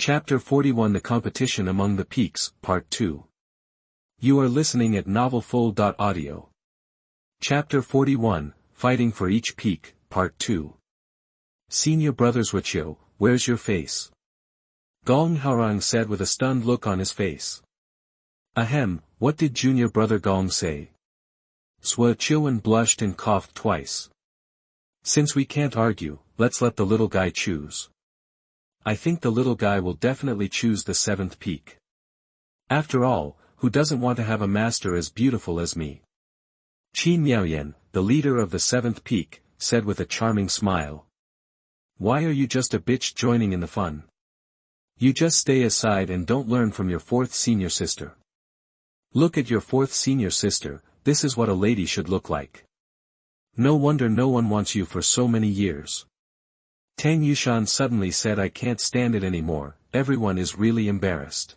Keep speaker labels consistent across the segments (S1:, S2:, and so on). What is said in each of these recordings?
S1: Chapter 41 The Competition Among the Peaks, Part 2. You are listening at novelfull.audio. Chapter 41, Fighting for Each Peak, Part 2. Senior Brother Xianxia, where's your face? Gong Haorong said with a stunned look on his face. Ahem, what did Junior Brother Gong say? Xianxia blushed and coughed twice. Since we can't argue, let's let the little guy choose. I think the little guy will definitely choose the 7th peak. After all, who doesn't want to have a master as beautiful as me? Qi Miaoyan, the leader of the 7th peak, said with a charming smile. Why are you just a bitch joining in the fun? You just stay aside and don't learn from your 4th senior sister. Look at your 4th senior sister, this is what a lady should look like. No wonder no one wants you for so many years. Tang Yushan suddenly said, I can't stand it anymore, everyone is really embarrassed.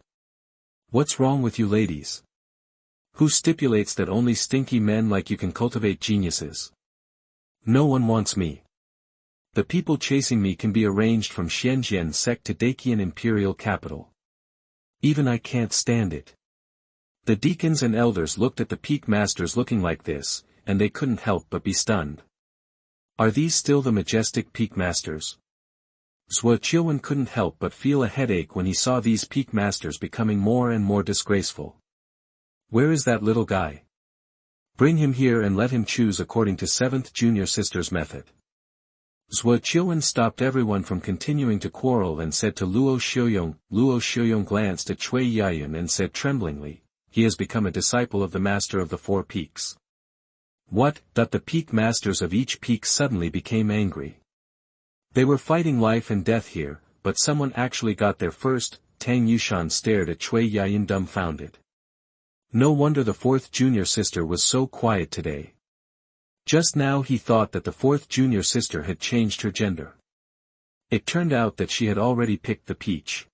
S1: What's wrong with you ladies? Who stipulates that only stinky men like you can cultivate geniuses? No one wants me. The people chasing me can be arranged from Xianxia sect to Dacian imperial capital. Even I can't stand it. The deacons and elders looked at the peak masters looking like this, and they couldn't help but be stunned. Are these still the majestic peak masters? Xianxia couldn't help but feel a headache when he saw these peak masters becoming more and more disgraceful. Where is that little guy? Bring him here and let him choose according to 7th junior sister's method. Xianxia stopped everyone from continuing to quarrel and said to Luo Xiuyong. Luo Xiuyong glanced at Chu Jianqiu and said tremblingly, he has become a disciple of the master of the 4 peaks. What? That the peak masters of each peak suddenly became angry. They were fighting life and death here, but someone actually got there first. Tang Yushan stared at Chu Jianqiu dumbfounded. No wonder the 4th junior sister was so quiet today. Just now he thought that the 4th junior sister had changed her gender. It turned out that she had already picked the peach.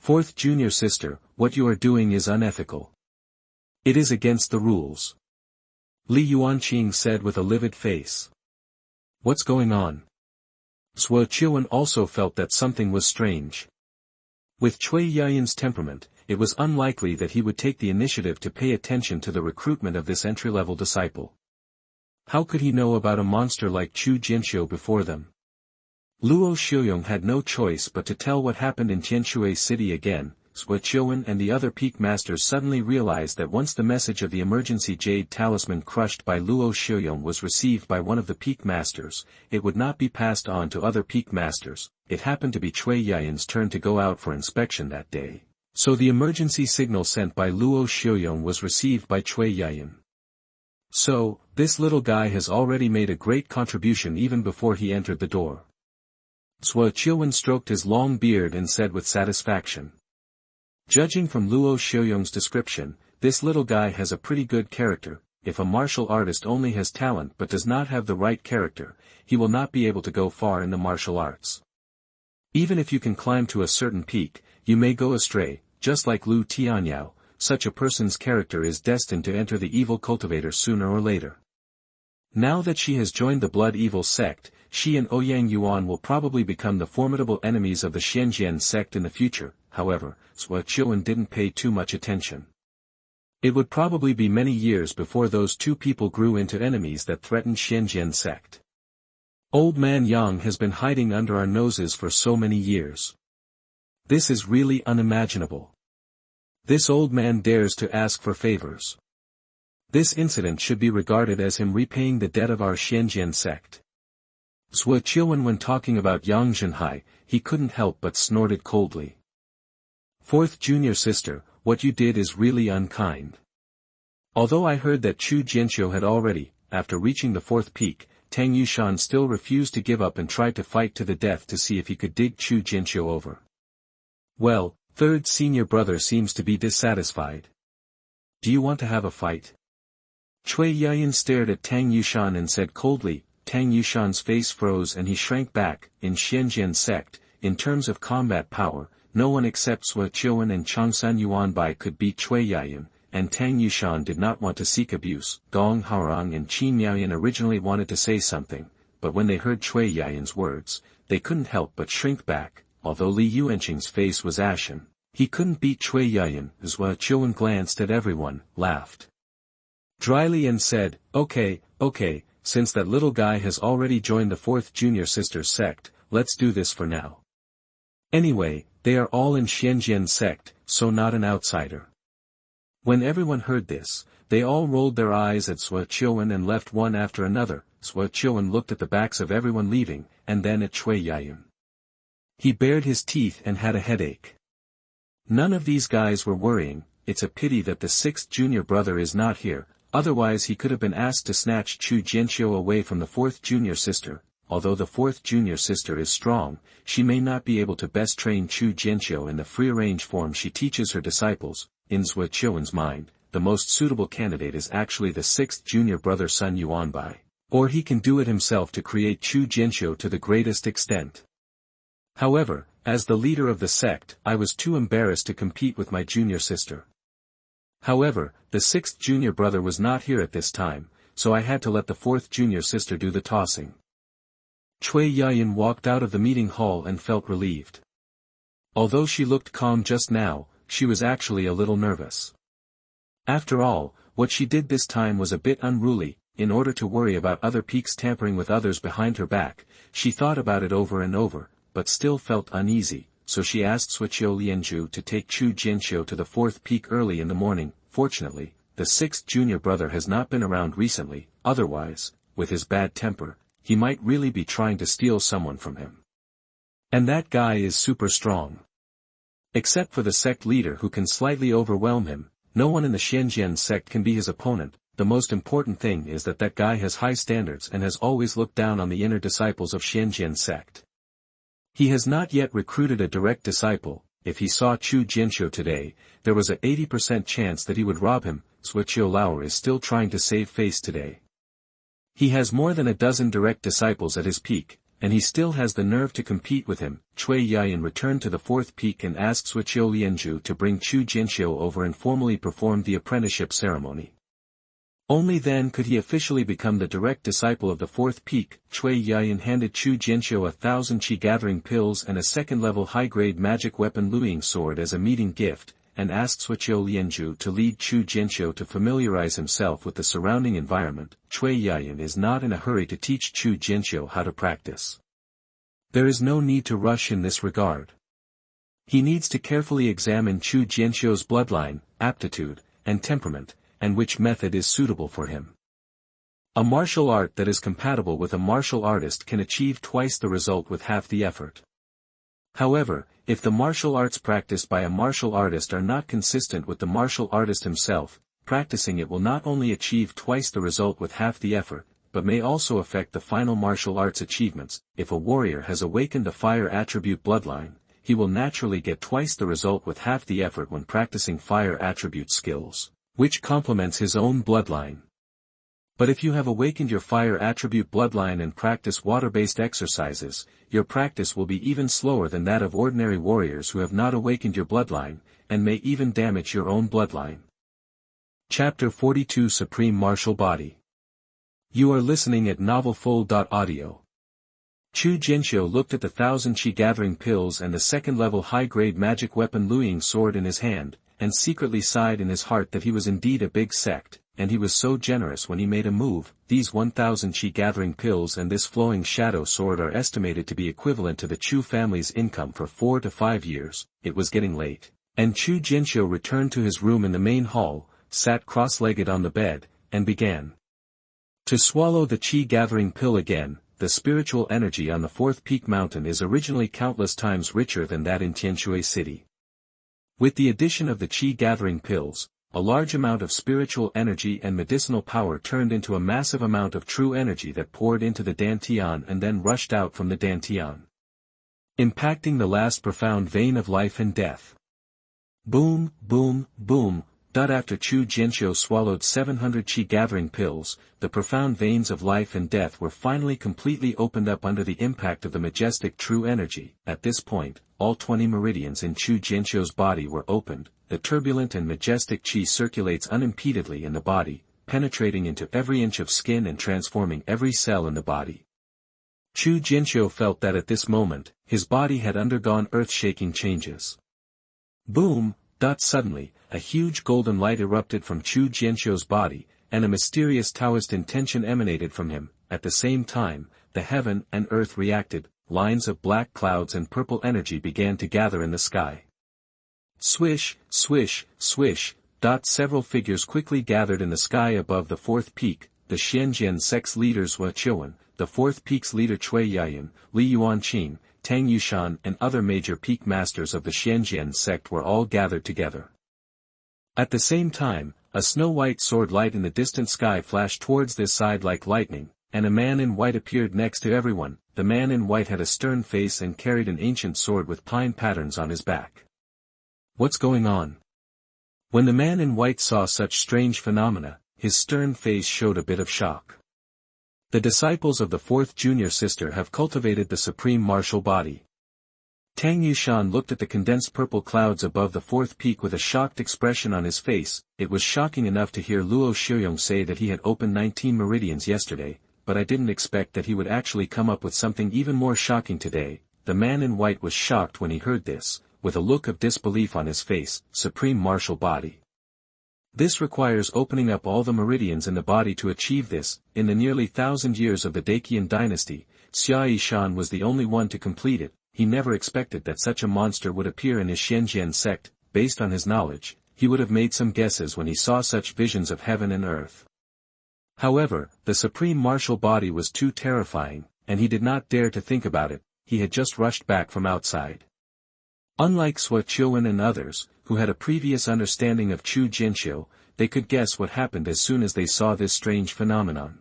S1: 4th junior sister, what you are doing is unethical. It is against the rules. Li Yuanqing said with a livid face. What's going on? Xianxia also felt that something was strange. With Chu Jianqiu's temperament, it was unlikely that he would take the initiative to pay attention to the recruitment of this entry-level disciple. How could he know about a monster like Chu Jianqiu before them? Luo Xiuyong had no choice but to tell what happened in Tianshui city again. Xianxia and the other peak masters suddenly realized that once the message of the emergency jade talisman crushed by Luo Xiuyong was received by one of the peak masters, it would not be passed on to other peak masters. It happened to be Chu Jianqiu's turn to go out for inspection that day. So the emergency signal sent by Luo Xiuyong was received by Chu Jianqiu. So, this little guy has already made a great contribution even before he entered the door. Xianxia stroked his long beard and said with satisfaction. Judging from Luo Xiuyong's description, this little guy has a pretty good character. If a martial artist only has talent but does not have the right character, he will not be able to go far in the martial arts. Even if you can climb to a certain peak, you may go astray, just like Lu Tianyao. Such a person's character is destined to enter the evil cultivator sooner or later. Now that she has joined the blood evil sect, she and Ouyang Yuan will probably become the formidable enemies of the Xianxia sect in the future. However, Xianxia didn't pay too much attention. It would probably be many years before those two people grew into enemies that threatened Xianxia sect. Old man Yang has been hiding under our noses for so many years. This is really unimaginable. This old man dares to ask for favors. This incident should be regarded as him repaying the debt of our Xianxia sect. Xianxia when talking about Yang Zhenhai, he couldn't help but snorted coldly. 4th junior sister, what you did is really unkind. Although I heard that Chu Jianqiu had already, after reaching the 4th peak, Tang Yushan still refused to give up and tried to fight to the death to see if he could dig Chu Jianqiu over. Well, 3rd senior brother seems to be dissatisfied. Do you want to have a fight? Chu Jianqiu stared at Tang Yushan and said coldly. Tang Yushan's face froze and he shrank back. In Xianxia sect, in terms of combat power, no one except Xianxia and Changsan Yuanbai could beat Chu Jianqiu, and Tang Yushan did not want to seek abuse. Gong Haorong and Qi Miaoyan originally wanted to say something, but when they heard Chu Jianqiu's words, they couldn't help but shrink back. although Li Yuanqing's face was ashen. He couldn't beat Chu Jianqiu. Xianxia glanced at everyone, laughed dryly and said, okay, since that little guy has already joined the 4th junior sister's sect, let's do this for now. Anyway, they are all in Xianxia's sect, so not an outsider. When everyone heard this, they all rolled their eyes at Xianxia and left one after another. Xianxia looked at the backs of everyone leaving, and then at Chu Jianqiu. He bared his teeth and had a headache. None of these guys were worrying. It's a pity that the 6th junior brother is not here, otherwise he could have been asked to snatch Chu Jianqiu away from the 4th junior sister. Although the 4th junior sister is strong, she may not be able to best train Chu Jianqiu in the free-range form she teaches her disciples. In Xianxia's mind, the most suitable candidate is actually the 6th junior brother Sun Yuanbai. Or he can do it himself to create Chu Jianqiu to the greatest extent. However, as the leader of the sect, I was too embarrassed to compete with my junior sister. However, the 6th junior brother was not here at this time, so I had to let the 4th junior sister do the tossing. Chu Jianqiu walked out of the meeting hall and felt relieved. Although she looked calm just now, she was actually a little nervous. After all, what she did this time was a bit unruly. In order to worry about other peaks tampering with others behind her back, she thought about it over and over, but still felt uneasy, so she asked Suqiu Lianzhu to take Chu Jianqiu to the 4th peak early in the morning. Fortunately, the 6th junior brother has not been around recently, otherwise, with his bad temper, he might really be trying to steal someone from him. And that guy is super strong. Except for the sect leader who can slightly overwhelm him, no one in the Xianxia sect can be his opponent. The most important thing is that guy has high standards and has always looked down on the inner disciples of Xianxia sect. He has not yet recruited a direct disciple. If he saw Chu Jianqiu today, there was a 80% chance that he would rob him. Suqiu Lao is still trying to save face today. He has more than a dozen direct disciples at his peak, and he still has the nerve to compete with him. Chu Jianqiu returned to the 4th peak and asked Suqiu Lianzhu to bring Chu Jianqiu over and formally perform the apprenticeship ceremony. Only then could he officially become the direct disciple of the 4th peak. Chu Jianqiu handed Chu Jianqiu 1,000 qi gathering pills and a 2nd-level high-grade magic weapon Luiying sword as a meeting gift, and asked Suqiu Lianzhu to lead Chu Jianqiu to familiarize himself with the surrounding environment. Chu Jianqiu is not in a hurry to teach Chu Jianqiu how to practice. There is no need to rush in this regard. He needs to carefully examine Chu Jianqiu's bloodline, aptitude, and temperament, and which method is suitable for him. A martial art that is compatible with a martial artist can achieve twice the result with half the effort. However, if the martial arts practiced by a martial artist are not consistent with the martial artist himself, practicing it will not only achieve twice the result with half the effort, but may also affect the final martial arts achievements. If a warrior has awakened a fire attribute bloodline, he will naturally get twice the result with half the effort when practicing fire attribute skills, which complements his own bloodline. But if you have awakened your fire attribute bloodline and practice water-based exercises, your practice will be even slower than that of ordinary warriors who have not awakened your bloodline, and may even damage your own bloodline. Chapter 42 Supreme Martial Body. You are listening at novelfull.audio. Chu Jianqiu looked at the 1,000 qi gathering pills and the 2nd-level high-grade magic weapon Luiying sword in his hand, and secretly sighed in his heart that he was indeed a big sect, and he was so generous when he made a move. These 1,000 qi gathering pills and this flowing shadow sword are estimated to be equivalent to the Chu family's income for 4 to 5 years. It was getting late, and Chu Jianqiu returned to his room in the main hall, sat cross-legged on the bed, and began to swallow the qi gathering pill again. The spiritual energy on the 4th peak mountain is originally countless times richer than that in Tianshui city. With the addition of the qi gathering pills, a large amount of spiritual energy and medicinal power turned into a massive amount of true energy that poured into the dantian and then rushed out from the dantian, impacting the last profound vein of life and death. Boom, boom, boom. After Chu Jianqiu swallowed 700 qi gathering pills, the profound veins of life and death were finally completely opened up under the impact of the majestic true energy. At this point, all 20 meridians in Chu Jianqiu's body were opened. The turbulent and majestic qi circulates unimpededly in the body, penetrating into every inch of skin and transforming every cell in the body. Chu Jianqiu felt that at this moment, his body had undergone earth-shaking changes. Boom! Suddenly, a huge golden light erupted from Chu Jianqiu's body, and a mysterious Taoist intention emanated from him. At the same time, the heaven and earth reacted, lines of black clouds and purple energy began to gather in the sky. Swish, swish, swish, several figures quickly gathered in the sky above the fourth peak, the Xianxia sect's leader Zhuo, the fourth peak's leader Cui Yayan, Li Yuanqing, Tang Yushan and other major peak masters of the Xianxia sect were all gathered together. At the same time, a snow-white sword light in the distant sky flashed towards this side like lightning, and a man in white appeared next to everyone. The man in white had a stern face and carried an ancient sword with pine patterns on his back. What's going on? When the man in white saw such strange phenomena, his stern face showed a bit of shock. The disciples of the fourth junior sister have cultivated the supreme martial body. Tang Yushan looked at the condensed purple clouds above the fourth peak with a shocked expression on his face. It was shocking enough to hear Luo Shiyong say that he had opened 19 meridians yesterday, but I didn't expect that he would actually come up with something even more shocking today. The man in white was shocked when he heard this, with a look of disbelief on his face. Supreme martial body. This requires opening up all the meridians in the body to achieve this. In the nearly 1,000 years of the Daqian dynasty, Xia Yishan was the only one to complete it. He never expected that such a monster would appear in his Xianxia sect. Based on his knowledge, he would have made some guesses when he saw such visions of heaven and earth. However, the supreme martial body was too terrifying, and he did not dare to think about it. He had just rushed back from outside. Unlike Zhuo and others, who had a previous understanding of Chu Jianqiu, they could guess what happened as soon as they saw this strange phenomenon.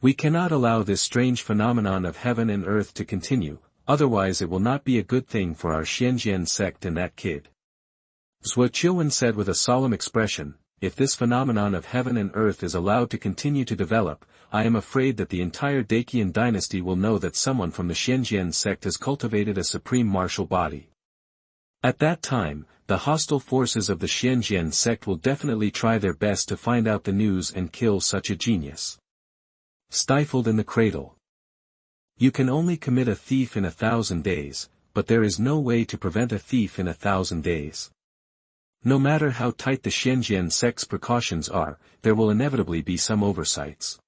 S1: We cannot allow this strange phenomenon of heaven and earth to continue, otherwise it will not be a good thing for our Xianxia sect and that kid. Zhuo said with a solemn expression, if this phenomenon of heaven and earth is allowed to continue to develop, I am afraid that the entire Daqian dynasty will know that someone from the Xianxia sect has cultivated a supreme martial body. At that time, the hostile forces of the Xianxia sect will definitely try their best to find out the news and kill such a genius. Stifled in the cradle. You can only commit a thief in 1,000 days, but there is no way to prevent a thief in 1,000 days. No matter how tight the Xianxia sect's precautions are, there will inevitably be some oversights.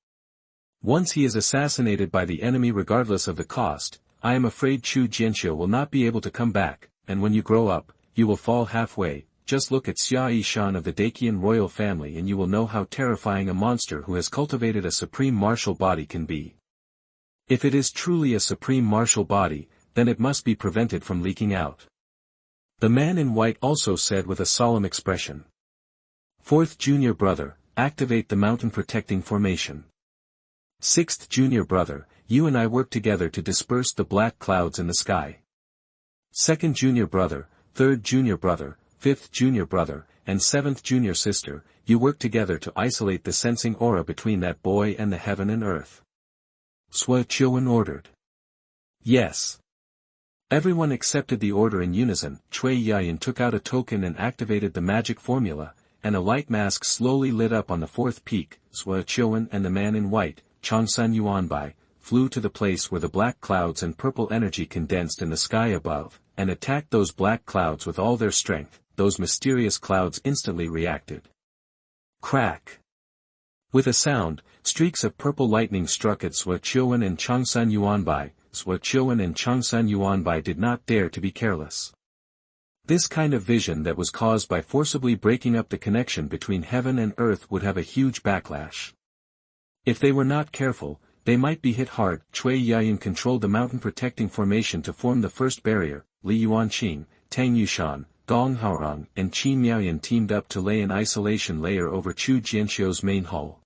S1: Once he is assassinated by the enemy regardless of the cost, I am afraid Chu Jianqiu will not be able to come back, and when you grow up, you will fall halfway. Just look at Xia Yishan of the Daqian royal family and you will know how terrifying a monster who has cultivated a supreme martial body can be. If it is truly a supreme martial body, then it must be prevented from leaking out. The man in white also said with a solemn expression. Fourth junior brother, activate the mountain protecting formation. Sixth junior brother, you and I work together to disperse the black clouds in the sky. Second junior brother, third junior brother, fifth junior brother, and seventh junior sister, you work together to isolate the sensing aura between that boy and the heaven and earth. Zhuo ordered. Yes. Everyone accepted the order in unison. Cui Yayan took out a token and activated the magic formula, and a light mask slowly lit up on the fourth peak. Zhuo and the man in white, Changsan Yuanbai, flew to the place where the black clouds and purple energy condensed in the sky above, and attacked those black clouds with all their strength. Those mysterious clouds instantly reacted. Crack! With a sound, streaks of purple lightning struck at Zhuo and Changsan Yuanbai. Zhuo and Changsan Yuanbai did not dare to be careless. This kind of vision that was caused by forcibly breaking up the connection between heaven and earth would have a huge backlash. If they were not careful, they might be hit hard. Cui Yayan controlled the mountain protecting formation to form the first barrier. Li Yuanqing, Tang Yushan, Gong Haorong and Qin Miaoyan teamed up to lay an isolation layer over Chu Jianqiu's main hull.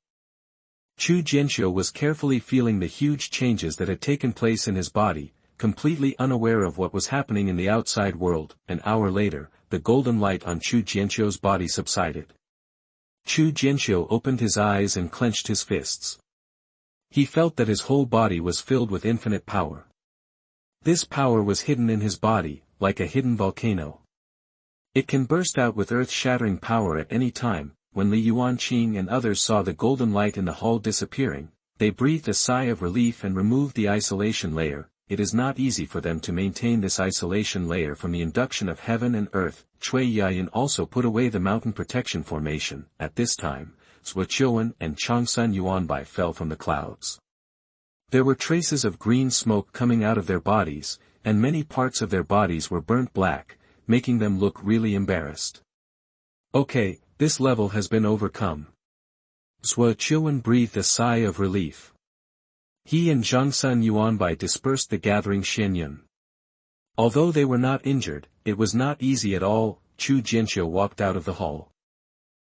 S1: Chu Jianqiu was carefully feeling the huge changes that had taken place in his body, completely unaware of what was happening in the outside world. An hour later, the golden light on Chu Jianqiu's body subsided. Chu Jianqiu opened his eyes and clenched his fists. He felt that his whole body was filled with infinite power. This power was hidden in his body, like a hidden volcano. It can burst out with earth-shattering power at any time. When Li Yuanqing and others saw the golden light in the hull disappearing, They breathed a sigh of relief and removed the isolation layer. It is not easy for them to maintain this isolation layer from the induction of heaven and earth. Chu Jianqiu also put away the mountain protection formation. At this time, Xianxia and Changsun Yuanbai fell from the clouds. There were traces of green smoke coming out of their bodies, and many parts of their bodies were burnt black, making them look really embarrassed. Okay, this level has been overcome. Xianxia breathed a sigh of relief. He and Changsun Yuanbai dispersed the gathering Xianyun. Although they were not injured, it was not easy at all. Chu Jianqiu walked out of the hall.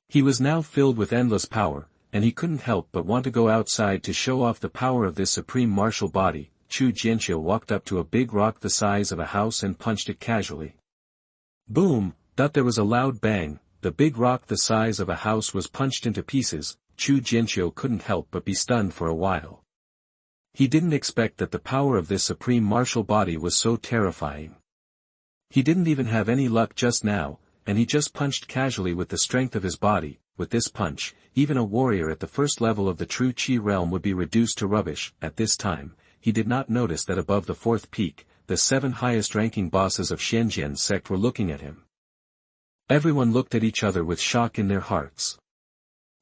S1: He was now filled with endless power, and he couldn't help but want to go outside to show off the power of this supreme martial body. Chu Jianqiu walked up to a big rock the size of a house and punched it casually. Boom! There was a loud bang. The big rock the size of a house was punched into pieces. Chu Jianqiu couldn't help but be stunned for a while. He didn't expect that the power of this supreme martial body was so terrifying. He didn't even have any luck just now, and he just punched casually with the strength of his body. With this punch, even a warrior at the first level of the true Qi realm would be reduced to rubbish. At this time, he did not notice that above the fourth peak, the 7 highest-ranking bosses of Xianxia sect were looking at him. Everyone looked at each other with shock in their hearts.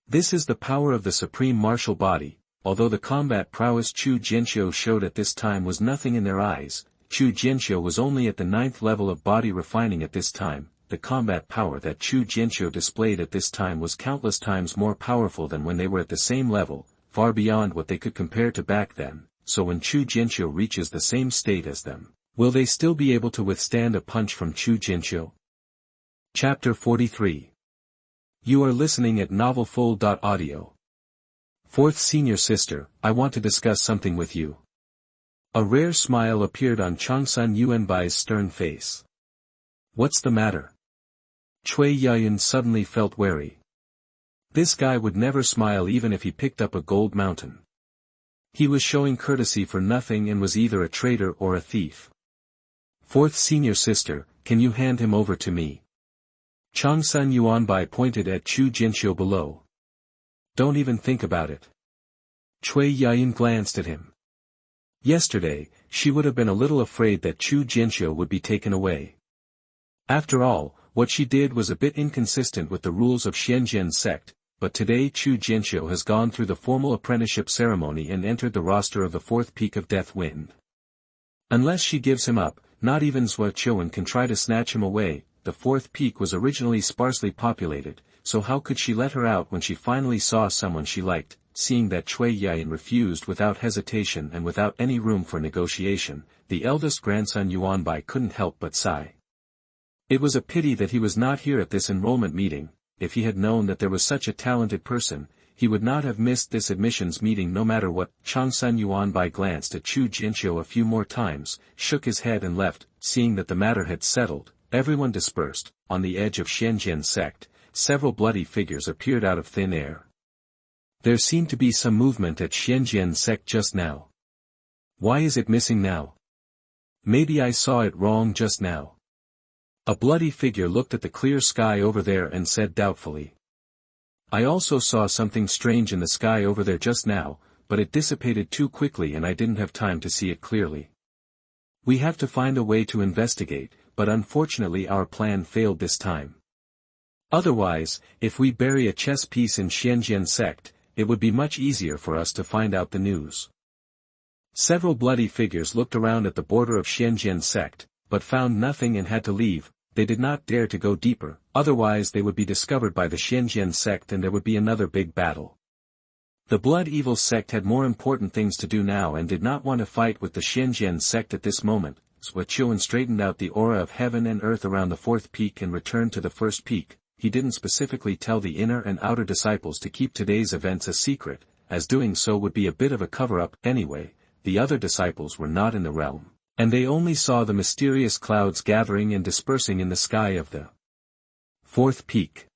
S1: This is the power of the supreme martial body. Although the combat prowess Chu Jianqiu showed at this time was nothing in their eyes, Chu Jianqiu was only at the 9th level of body refining at this time. The combat power that Chu Jianqiu displayed at this time was countless times more powerful than when they were at the same level, far beyond what they could compare to back then. So when Chu Jianqiu reaches the same state as them, will they still be able to withstand a punch from Chu Jianqiu? Chapter 43. You are listening at novelfull.audio. Fourth senior sister, I want to discuss something with you. A rare smile appeared on Changsun Yuanbai's stern face. What's the matter? Chu Jianqiu suddenly felt wary. This guy would never smile even if he picked up a gold mountain. He was showing courtesy for nothing and was either a traitor or a thief. Fourth senior sister, can you hand him over to me? Changsun Yuanbai pointed at Chu Jianqiu below. Don't even think about it. Chu Jianqiu glanced at him. Yesterday, she would have been a little afraid that Chu Jianqiu would be taken away. After all, what she did was a bit inconsistent with the rules of Xianxia sect, but today Chu Jianqiu has gone through the formal apprenticeship ceremony and entered the roster of the 4th peak of Death Wind. Unless she gives him up, not even Xianxia can try to snatch him away. The 4th peak was originally sparsely populated, so how could she let her out when she finally saw someone she liked? Seeing that Chu Jianqiu refused without hesitation and without any room for negotiation, the eldest grandson Yuanbai couldn't help but sigh. It was a pity that he was not here at this enrollment meeting. If he had known that there was such a talented person, he would not have missed this admissions meeting no matter what. Changsun Yuanbai glanced at Chu Jianqiu a few more times, shook his head and left. Seeing that the matter had settled, everyone dispersed. On the edge of Xianxia sect, several bloody figures appeared out of thin air. There seemed to be some movement at Xianxia sect just now. Why is it missing now? Maybe I saw it wrong just now. A bloody figure looked at the clear sky over there and said doubtfully. I also saw something strange in the sky over there just now, but it dissipated too quickly and I didn't have time to see it clearly. We have to find a way to investigate, but unfortunately our plan failed this time. Otherwise, if we bury a chess piece in Xianxia sect, it would be much easier for us to find out the news. Several bloody figures looked around at the border of Xianxia sect, but found nothing and had to leave. They did not dare to go deeper, otherwise they would be discovered by the Xianxia sect and there would be another big battle. The Blood Evil sect had more important things to do now and did not want to fight with the Xianxia sect at this moment. Xianxia straightened out the aura of heaven and earth around the 4th peak and returned to the 1st peak. He didn't specifically tell the inner and outer disciples to keep today's events a secret, as doing so would be a bit of a cover-up. Anyway, the other disciples were not in the realm, and they only saw the mysterious clouds gathering and dispersing in the sky of the 4th peak.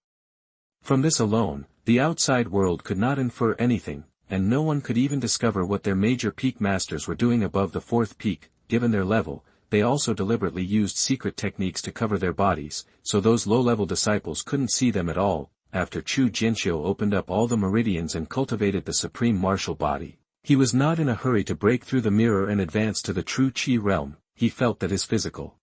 S1: From this alone, the outside world could not infer anything, and no one could even discover what their major peak masters were doing above the 4th peak. Given their level, they also deliberately used secret techniques to cover their bodies, so those low-level disciples couldn't see them at all. After Chu Jianqiu opened up all the meridians and cultivated the supreme martial body, He was not in a hurry to break through the mirror and advance to the true Qi realm. He felt that his physical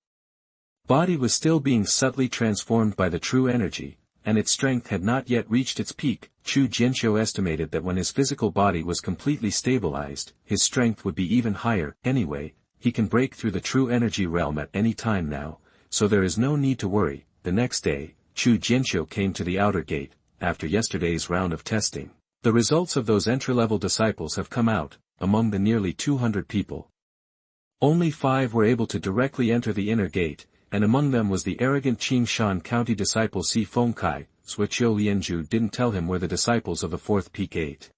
S1: body was still being subtly transformed by the true energy, and its strength had not yet reached its peak. Chu Jianqiu estimated that when his physical body was completely stabilized, his strength would be even higher. Anyway, he can break through the true energy realm at any time now, so there is no need to worry. The next day, Chu Jianqiu came to the outer gate. After yesterday's round of testing, the results of those entry-level disciples have come out. Among the nearly 200 people, only 5 were able to directly enter the inner gate, and among them was the arrogant Qingshan County disciple Si Fengkai. Zhuqiu Lianzhu didn't tell him where the disciples of the 4th peak ate.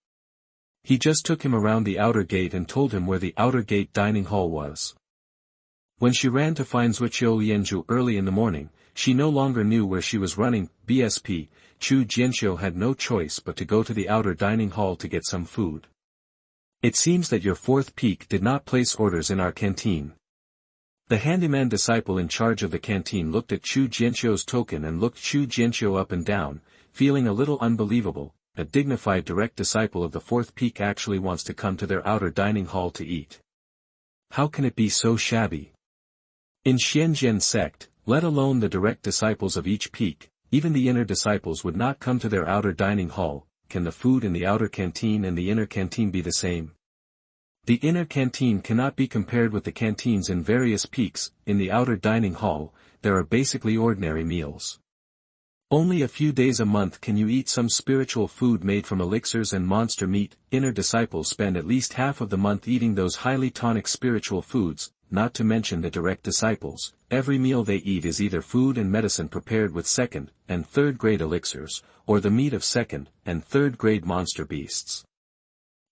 S1: He just took him around the outer gate and told him where the outer gate dining hall was. When she ran to find Zhuqiu Lianzhu early in the morning, she no longer knew where she was running. BSP, Chu Jianqiu had no choice but to go to the outer dining hall to get some food. It seems that your 4th peak did not place orders in our canteen. The handyman disciple in charge of the canteen looked at Chu Jianqiu's token and looked Chu Jianqiu up and down, feeling a little unbelievable. A dignified direct disciple of the 4th peak actually wants to come to their outer dining hall to eat. How can it be so shabby? In Xianxia sect, let alone the direct disciples of each peak, even the inner disciples would not come to their outer dining hall. Can the food in the outer canteen and the inner canteen be the same? The inner canteen cannot be compared with the canteens in various peaks. In the outer dining hall, there are basically ordinary meals. Only a few days a month can you eat some spiritual food made from elixirs and monster meat. Inner disciples spend at least half of the month eating those highly tonic spiritual foods, not to mention the direct disciples. Every meal they eat is either food and medicine prepared with 2nd and 3rd grade elixirs, or the meat of 2nd and 3rd grade monster beasts.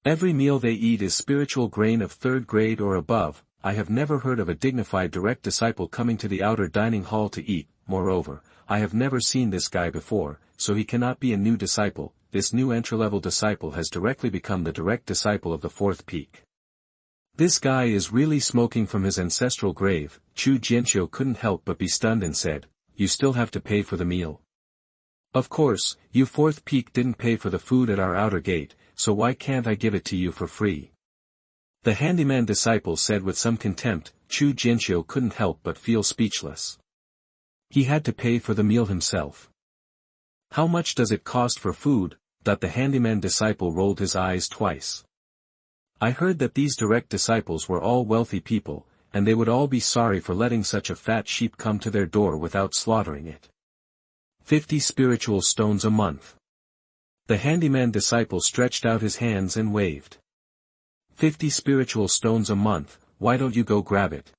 S1: Every meal they eat is spiritual grain of 3rd grade or above. I have never heard of a dignified direct disciple coming to the outer dining hall to eat. Moreover, I have never seen this guy before, so he cannot be a new disciple. This new entry-level disciple has directly become the direct disciple of the 4th peak. This guy is really smoking from his ancestral grave. Chu Jianqiu couldn't help but be stunned and said, "You still have to pay for the meal." "Of course, you 4th peak didn't pay for the food at our outer gate, so why can't I give it to you for free?" The handyman disciple said with some contempt. Chu Jianqiu couldn't help but feel speechless. He had to pay for the meal himself. How much does it cost for food? The handyman disciple rolled his eyes twice. I heard that these direct disciples were all wealthy people, and they would all be sorry for letting such a fat sheep come to their door without slaughtering it. 50 spiritual stones a month. The handyman disciple stretched out his hands and waved. 50 spiritual stones a month, why don't you go grab it?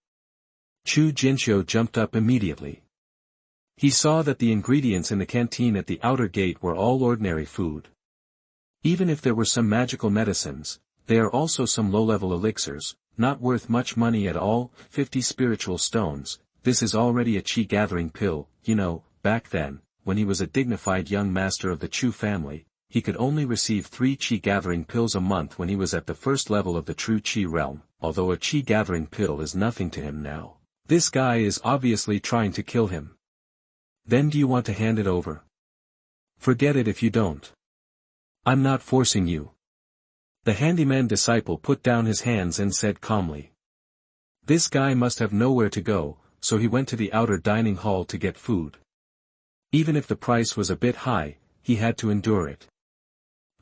S1: Chu Jianqiu jumped up immediately. He saw that the ingredients in the canteen at the outer gate were all ordinary food. Even if there were some magical medicines, they are also some low-level elixirs, not worth much money at all. 50 spiritual stones, this is already a Qi gathering pill. You know, back then, when he was a dignified young master of the Chu family, he could only receive 3 Qi gathering pills a month when he was at the 1st level of the true Qi realm. Although a Qi gathering pill is nothing to him now, this guy is obviously trying to kill him. Then do you want to hand it over? Forget it if you don't. I'm not forcing you. The handyman disciple put down his hands and said calmly. This guy must have nowhere to go, so he went to the outer dining hall to get food. Even if the price was a bit high, he had to endure it.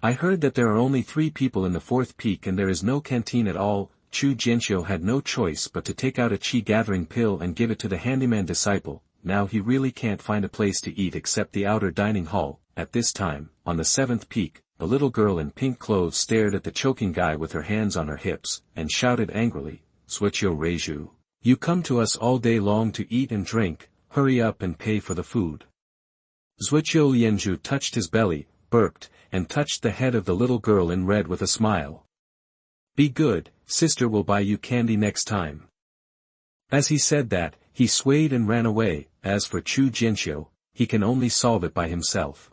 S1: I heard that there are only 3 people in the 4th peak and there is no canteen at all. Chu Jianqiu had no choice but to take out a Qi gathering pill and give it to the handyman disciple. Now he really can't find a place to eat except the outer dining hall. At this time, on the 7th peak, the little girl in pink clothes stared at the choking guy with her hands on her hips, and shouted angrily, "Zhuqiu Reizhu, you come to us all day long to eat and drink, hurry up and pay for the food." Zhuqiu Lianzhu touched his belly, burped, and touched the head of the little girl in red with a smile. "Be good, sister will buy you candy next time." As he said that, he swayed and ran away. As for Chu Jianqiu, he can only solve it by himself.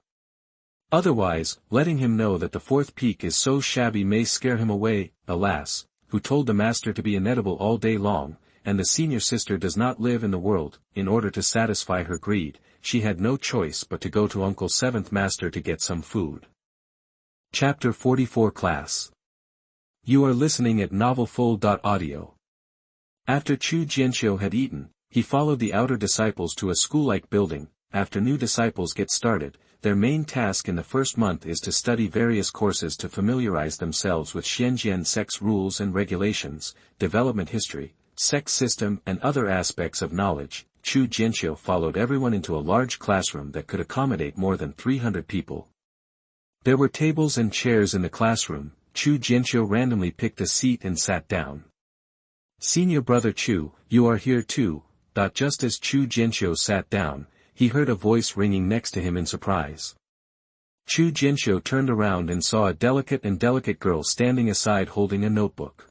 S1: Otherwise, letting him know that the 4th peak is so shabby may scare him away. Alas, who told the master to be inedible all day long, and the senior sister does not live in the world. In order to satisfy her greed, she had no choice but to go to Uncle 7th Master to get some food. Chapter 44 Class. You are listening at novelfull.audio. After Chu Jianqiu had eaten, he followed the outer disciples to a school-like building. After new disciples get started, their main task in the first month is to study various courses to familiarize themselves with Xianxia sect's rules and regulations, development history, sect system and other aspects of knowledge. Chu Jianqiu followed everyone into a large classroom that could accommodate more than 300 people. There were tables and chairs in the classroom. Chu Jianqiu randomly picked a seat and sat down. "Senior brother Chu, you are here too." Just as Chu Jianqiu sat down, he heard a voice ringing next to him in surprise. Chu Jianqiu turned around and saw a delicate girl standing aside holding a notebook.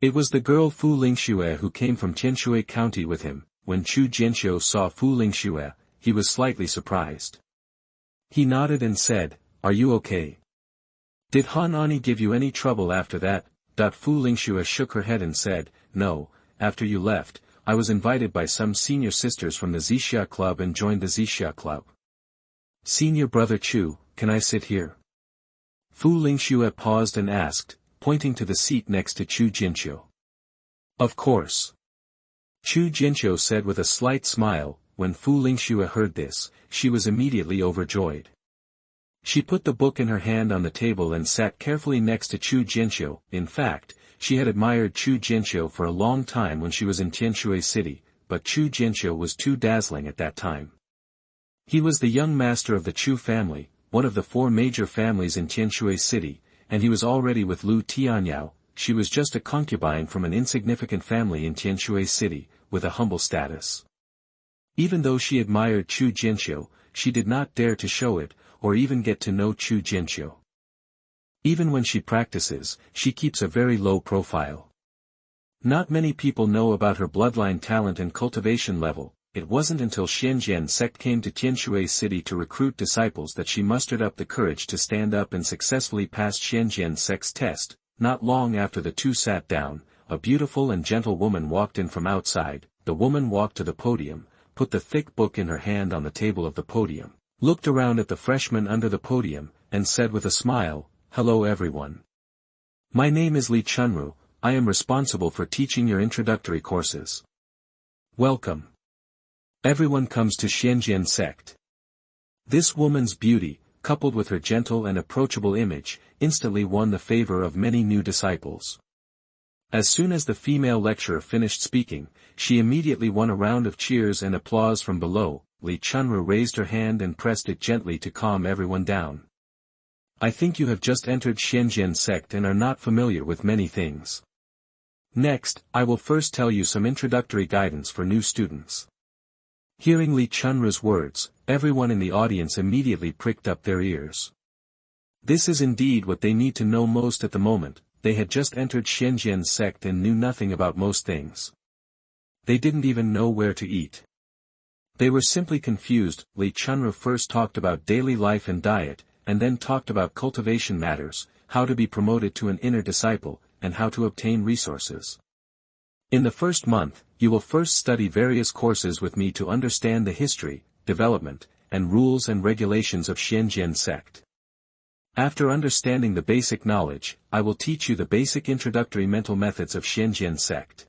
S1: It was the girl Fu Lingxue who came from Tianshui County with him. When Chu Jianqiu saw Fu Lingxue, he was slightly surprised. He nodded and said, "Are you okay? Did Han Ani give you any trouble after that?" Fu Lingxue shook her head and said, "No, after you left, I was invited by some senior sisters from the Xianxia club and joined the Xianxia club." "Senior brother Chu, can I sit here?" Fu Lingxue paused and asked, pointing to the seat next to Chu Jianqiu. "Of course." Chu Jianqiu said with a slight smile. When Fu Lingxue heard this, she was immediately overjoyed. She put the book in her hand on the table and sat carefully next to Chu Jianqiu. In fact, she had admired Chu Jianqiu for a long time when she was in Tianshui City, but Chu Jianqiu was too dazzling at that time. He was the young master of the Chu family, one of the 4 major families in Tianshui City, and he was already with Lu Tianyao. She was just a concubine from an insignificant family in Tianshui City, with a humble status. Even though she admired Chu Jianqiu, she did not dare to show it, or even get to know Chu Jianqiu. Even when she practices, she keeps a very low profile. Not many people know about her bloodline talent and cultivation level. It wasn't until Xianxia sect came to Tianshui City to recruit disciples that she mustered up the courage to stand up and successfully pass Xianxia sect's test. Not long after the two sat down, a beautiful and gentle woman walked in from outside. The woman walked to the podium, put the thick book in her hand on the table of the podium, looked around at the freshmen under the podium, and said with a smile, "Hello everyone. My name is Li Chunru. I am responsible for teaching your introductory courses. Welcome. Everyone comes to Xianxia sect." This woman's beauty, coupled with her gentle and approachable image, instantly won the favor of many new disciples. As soon as the female lecturer finished speaking, she immediately won a round of cheers and applause from below. Li Chunru raised her hand and pressed it gently to calm everyone down. "I think you have just entered Xianxia sect and are not familiar with many things. Next, I will first tell you some introductory guidance for new students." Hearing Li Chunru's words, everyone in the audience immediately pricked up their ears. This is indeed what they need to know most at the moment. They had just entered Xianxia sect and knew nothing about most things. They didn't even know where to eat. They were simply confused. Li Chunru first talked about daily life and diet, and then talked about cultivation matters, how to be promoted to an inner disciple, and how to obtain resources. In the first month, you will first study various courses with me to understand the history, development, and rules and regulations of Xianxia sect. After understanding the basic knowledge, I will teach you the basic introductory mental methods of Xianxia sect.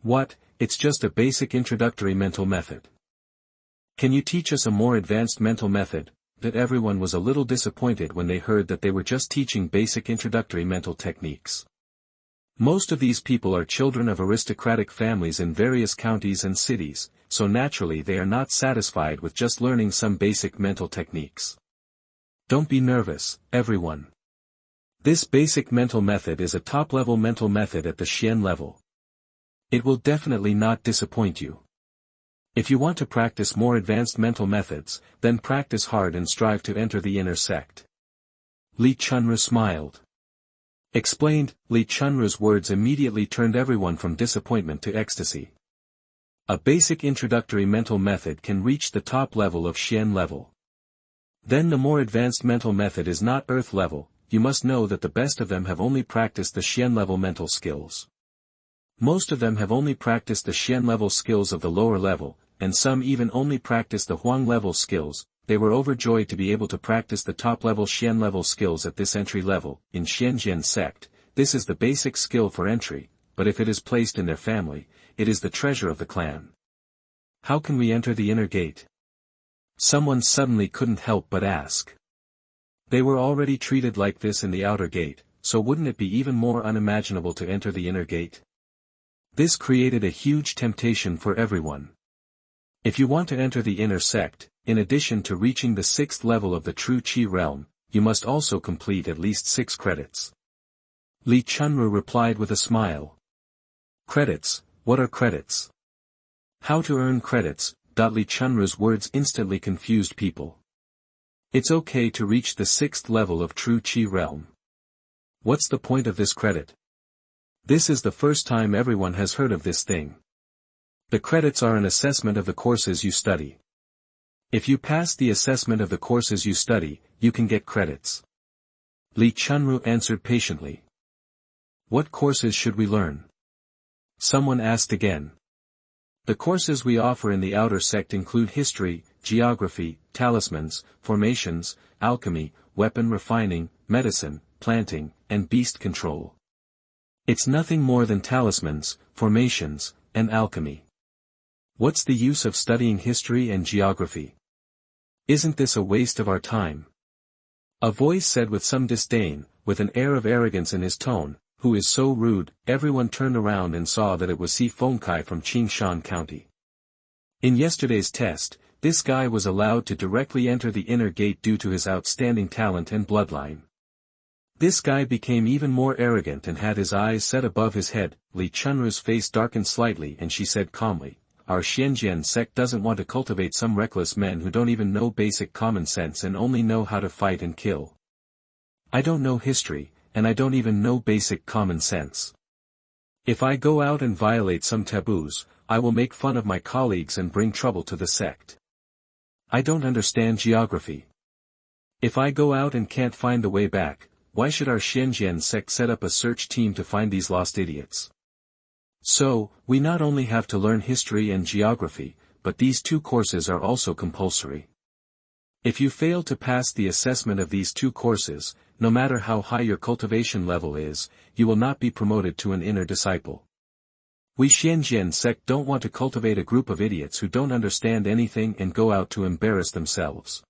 S1: What? It's just a basic introductory mental method. Can you teach us a more advanced mental method? That everyone was a little disappointed when they heard that they were just teaching basic introductory mental techniques. Most of these people are children of aristocratic families in various counties and cities, so naturally they are not satisfied with just learning some basic mental techniques. Don't be nervous, everyone. This basic mental method is a top-level mental method at the Xian level. It will definitely not disappoint you. If you want to practice more advanced mental methods, then practice hard and strive to enter the inner sect. Li Chunru smiled. Explained. Li Chunru's words immediately turned everyone from disappointment to ecstasy. A basic introductory mental method can reach the top level of Xian level. Then the more advanced mental method is not earth level. You must know that the best of them have only practiced the Xian level mental skills. Most of them have only practiced the Xian level skills of the lower level, and some even only practiced the Huang level skills. They were overjoyed to be able to practice the top level Xian level skills at this entry level. In Xianxia sect, this is the basic skill for entry, but if it is placed in their family, it is the treasure of the clan. How can we enter the inner gate? Someone suddenly couldn't help but ask. They were already treated like this in the outer gate, so wouldn't it be even more unimaginable to enter the inner gate? This created a huge temptation for everyone. If you want to enter the inner sect, in addition to reaching the 6th level of the true Qi realm, you must also complete at least 6 credits. Li Chunru replied with a smile. Credits, what are credits? How to earn credits? Li Chunru's words instantly confused people. It's okay to reach the 6th level of true Qi realm. What's the point of this credit? This is the first time everyone has heard of this thing. The credits are an assessment of the courses you study. If you pass the assessment of the courses you study, you can get credits. Li Chunru answered patiently. What courses should we learn? Someone asked again. The courses we offer in the outer sect include history, geography, talismans, formations, alchemy, weapon refining, medicine, planting, and beast control. It's nothing more than talismans, formations, and alchemy. What's the use of studying history and geography? Isn't this a waste of our time? A voice said with some disdain, with an air of arrogance in his tone, who is so rude? Everyone turned around and saw that it was Si Fengkai from Qingshan County. In yesterday's test, this guy was allowed to directly enter the inner gate due to his outstanding talent and bloodline. This guy became even more arrogant and had his eyes set above his head. Li Chunru's face darkened slightly and she said calmly, our Xianxia sect doesn't want to cultivate some reckless men who don't even know basic common sense and only know how to fight and kill. I don't know history, and I don't even know basic common sense. If I go out and violate some taboos, I will make fun of my colleagues and bring trouble to the sect. I don't understand geography. If I go out and can't find the way back, why should our Xianxia sect set up a search team to find these lost idiots? So, we not only have to learn history and geography, but these 2 courses are also compulsory. If you fail to pass the assessment of these 2 courses, no matter how high your cultivation level is, you will not be promoted to an inner disciple. We Xianxia sect don't want to cultivate a group of idiots who don't understand anything and go out to embarrass themselves.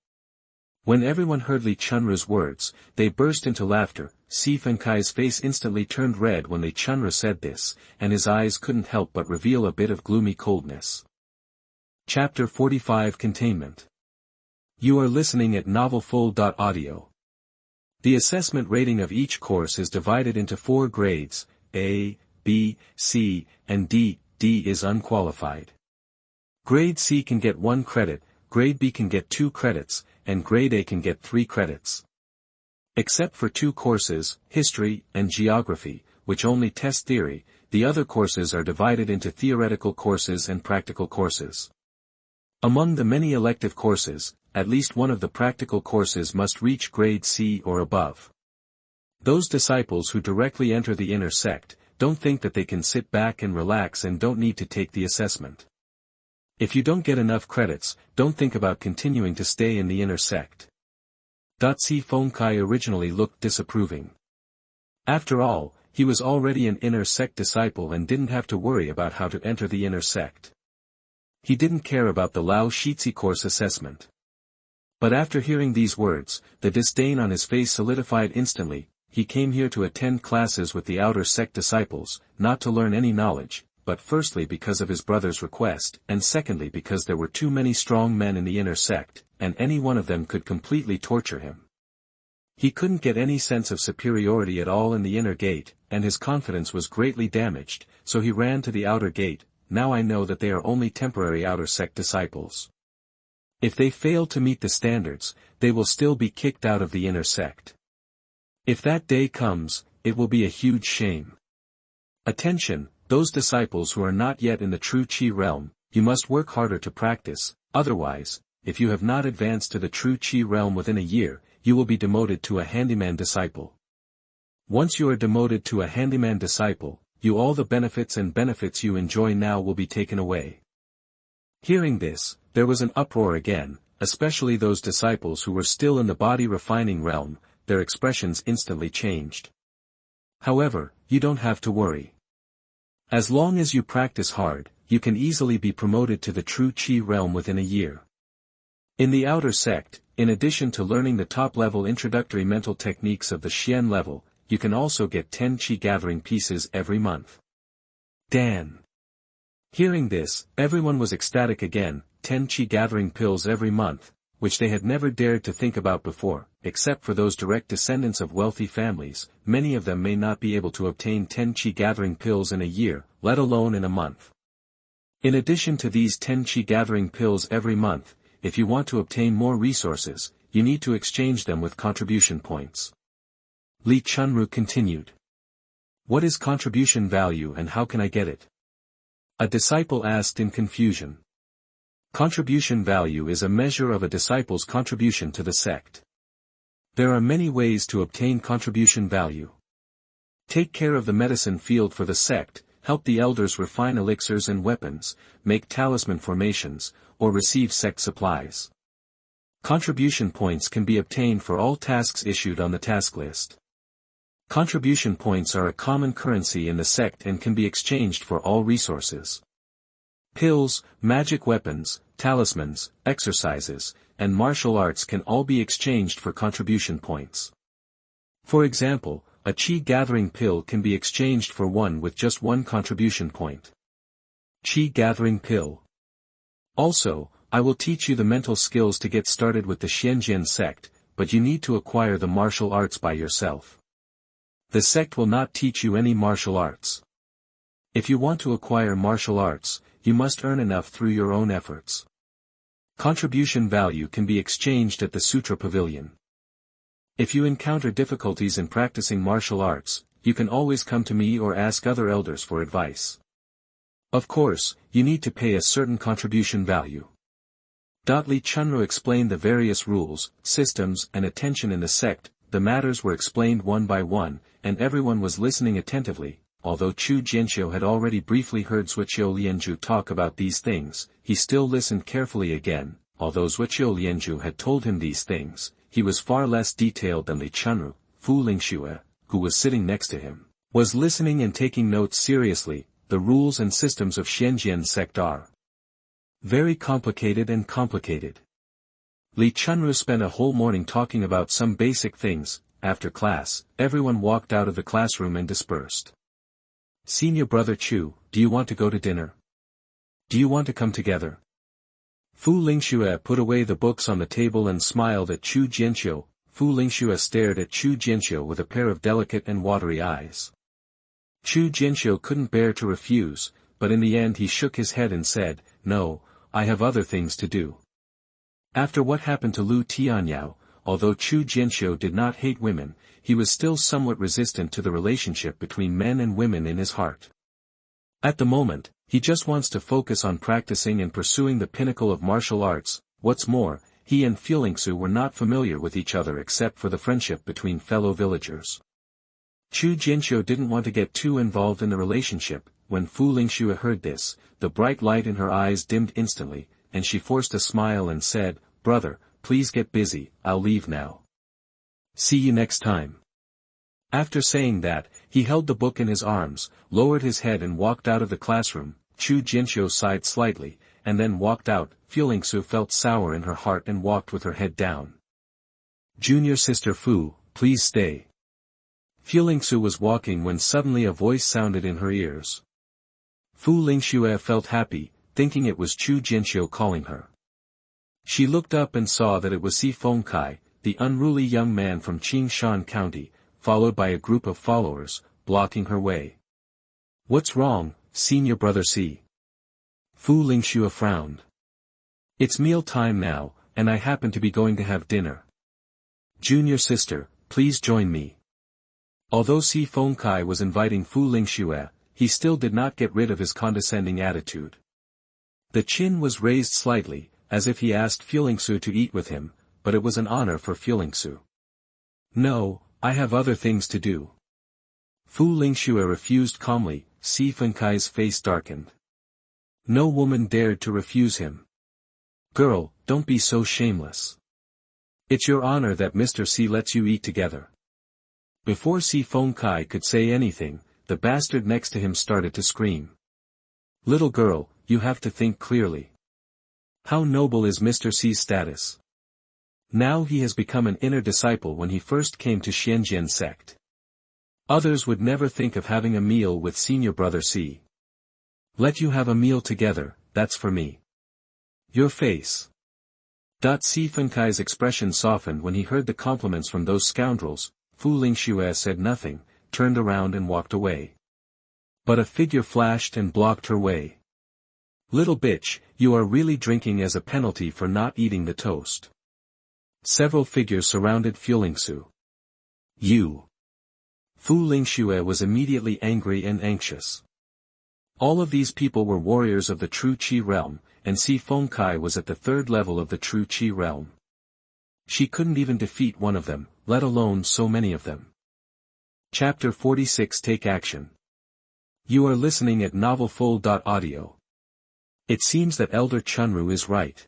S1: When everyone heard Li Chunru's words, they burst into laughter. Si Fenkai's face instantly turned red when Li Chunru said this, and his eyes couldn't help but reveal a bit of gloomy coldness. Chapter 45 Containment. You are listening at novelfull.audio. The assessment rating of each course is divided into 4 grades, A, B, C, and D. D is unqualified. Grade C can get 1 credit, Grade B can get 2 credits, and Grade A can get 3 credits. Except for 2 courses, history and geography, which only test theory, the other courses are divided into theoretical courses and practical courses. Among the many elective courses, at least one of the practical courses must reach Grade C or above. Those disciples who directly enter the inner sect, don't think that they can sit back and relax and don't need to take the assessment. If you don't get enough credits, don't think about continuing to stay in the inner sect. Si Fengkai originally looked disapproving. After all, he was already an inner sect disciple and didn't have to worry about how to enter the inner sect. He didn't care about the Lao Shitzi course assessment. But after hearing these words, the disdain on his face solidified instantly. He came here to attend classes with the outer sect disciples, not to learn any knowledge, but firstly because of his brother's request, and secondly because there were too many strong men in the inner sect, and any one of them could completely torture him. He couldn't get any sense of superiority at all in the inner gate, and his confidence was greatly damaged, so he ran to the outer gate. Now I know that they are only temporary outer sect disciples. If they fail to meet the standards, they will still be kicked out of the inner sect. If that day comes, it will be a huge shame. Attention, those disciples who are not yet in the true Qi realm, you must work harder to practice, otherwise, if you have not advanced to the true Qi realm within a year, you will be demoted to a handyman disciple. Once you are demoted to a handyman disciple, all the benefits you enjoy now will be taken away. Hearing this, there was an uproar again, especially those disciples who were still in the body refining realm. Their expressions instantly changed. However, you don't have to worry. As long as you practice hard, you can easily be promoted to the true Qi realm within a year. In the outer sect, in addition to learning the top-level introductory mental techniques of the Xian level, you can also get 10 Qi gathering pieces every month. Dan. Hearing this, everyone was ecstatic again, 10 Qi gathering pills every month, which they had never dared to think about before, except for those direct descendants of wealthy families. Many of them may not be able to obtain 10 Qi gathering pills in a year, let alone in a month. In addition to these 10 Qi gathering pills every month, if you want to obtain more resources, you need to exchange them with contribution points. Li Chunru continued. What is contribution value and how can I get it? A disciple asked in confusion. Contribution value is a measure of a disciple's contribution to the sect. There are many ways to obtain contribution value. Take care of the medicine field for the sect, help the elders refine elixirs and weapons, make talisman formations, or receive sect supplies. Contribution points can be obtained for all tasks issued on the task list. Contribution points are a common currency in the sect and can be exchanged for all resources. Pills, magic weapons, talismans, exercises, and martial arts can all be exchanged for contribution points. For example, a Qi gathering pill can be exchanged for one with just one contribution point. Qi gathering pill. Also, I will teach you the mental skills to get started with the Xianxia sect, but you need to acquire the martial arts by yourself. The sect will not teach you any martial arts. If you want to acquire martial arts, you must earn enough through your own efforts. Contribution value can be exchanged at the Sutra Pavilion. If you encounter difficulties in practicing martial arts, you can always come to me or ask other elders for advice. Of course, you need to pay a certain contribution value. Li Chunru explained the various rules, systems and attention in the sect. The matters were explained one by one, and everyone was listening attentively. Although Chu Jianqiu had already briefly heard Zuoqiu Lianzhu talk about these things, he still listened carefully again. Although Zuoqiu Lianzhu had told him these things, he was far less detailed than Li Chunru. Fu Lingxue, who was sitting next to him, was listening and taking notes seriously. The rules and systems of Xianxia sect are very complicated and complicated. Li Chunru spent a whole morning talking about some basic things. After class, everyone walked out of the classroom and dispersed. Senior brother Chu, do you want to go to dinner? Do you want to come together? Fu Lingxue put away the books on the table and smiled at Chu Jianqiu. Fu Lingxue stared at Chu Jianqiu with a pair of delicate and watery eyes. Chu Jianqiu couldn't bear to refuse, but in the end he shook his head and said, "No, I have other things to do." After what happened to Lu Tianyao, although Chu Jianqiu did not hate women, he was still somewhat resistant to the relationship between men and women in his heart. At the moment, he just wants to focus on practicing and pursuing the pinnacle of martial arts. What's more, he and Filingsu were not familiar with each other except for the friendship between fellow villagers. Chu Jianqiu didn't want to get too involved in the relationship. When Fu Lingxue heard this, the bright light in her eyes dimmed instantly, and she forced a smile and said, "Brother, please get busy, I'll leave now. See you next time." After saying that, he held the book in his arms, lowered his head and walked out of the classroom. Chu Jianqiu sighed slightly, and then walked out. Filingsu felt sour in her heart and walked with her head down. "Junior sister Fu, please stay." Filingsu was walking when suddenly a voice sounded in her ears. Fu Lingxue felt happy, thinking it was Chu Jianqiu calling her. She looked up and saw that it was Si Fengkai, the unruly young man from Qingshan County, followed by a group of followers, blocking her way. "What's wrong, senior brother Si?" Fu Lingxue frowned. "It's meal time now, and I happen to be going to have dinner. Junior sister, please join me." Although Si Fengkai was inviting Fu Lingxue, he still did not get rid of his condescending attitude. The chin was raised slightly, as if he asked Filingsu to eat with him, but it was an honor for Filingsu. "No, I have other things to do." Fu Lingxue refused calmly. Si Fenkai's face darkened. No woman dared to refuse him. "Girl, don't be so shameless. It's your honor that Mr. C lets you eat together." Before Si Fengkai could say anything, the bastard next to him started to scream. Little girl, you have to think clearly. How noble is Mr. C's status? Now he has become an inner disciple when he first came to Xianxia sect. Others would never think of having a meal with senior brother C. Let you have a meal together, that's for me. Your face. Si Fenkai's expression softened when he heard the compliments from those scoundrels. Fu Lingxue said nothing, turned around and walked away. But a figure flashed and blocked her way. Little bitch, you are really drinking as a penalty for not eating the toast. Several figures surrounded Fu Lingxue. You. Fu Lingxue was immediately angry and anxious. All of these people were warriors of the true Qi realm, and Si Fengkai was at the third level of the true Qi realm. She couldn't even defeat one of them, let alone so many of them. Chapter 46 Take Action. You are listening at novelfull.audio. It seems that Elder Chunru is right.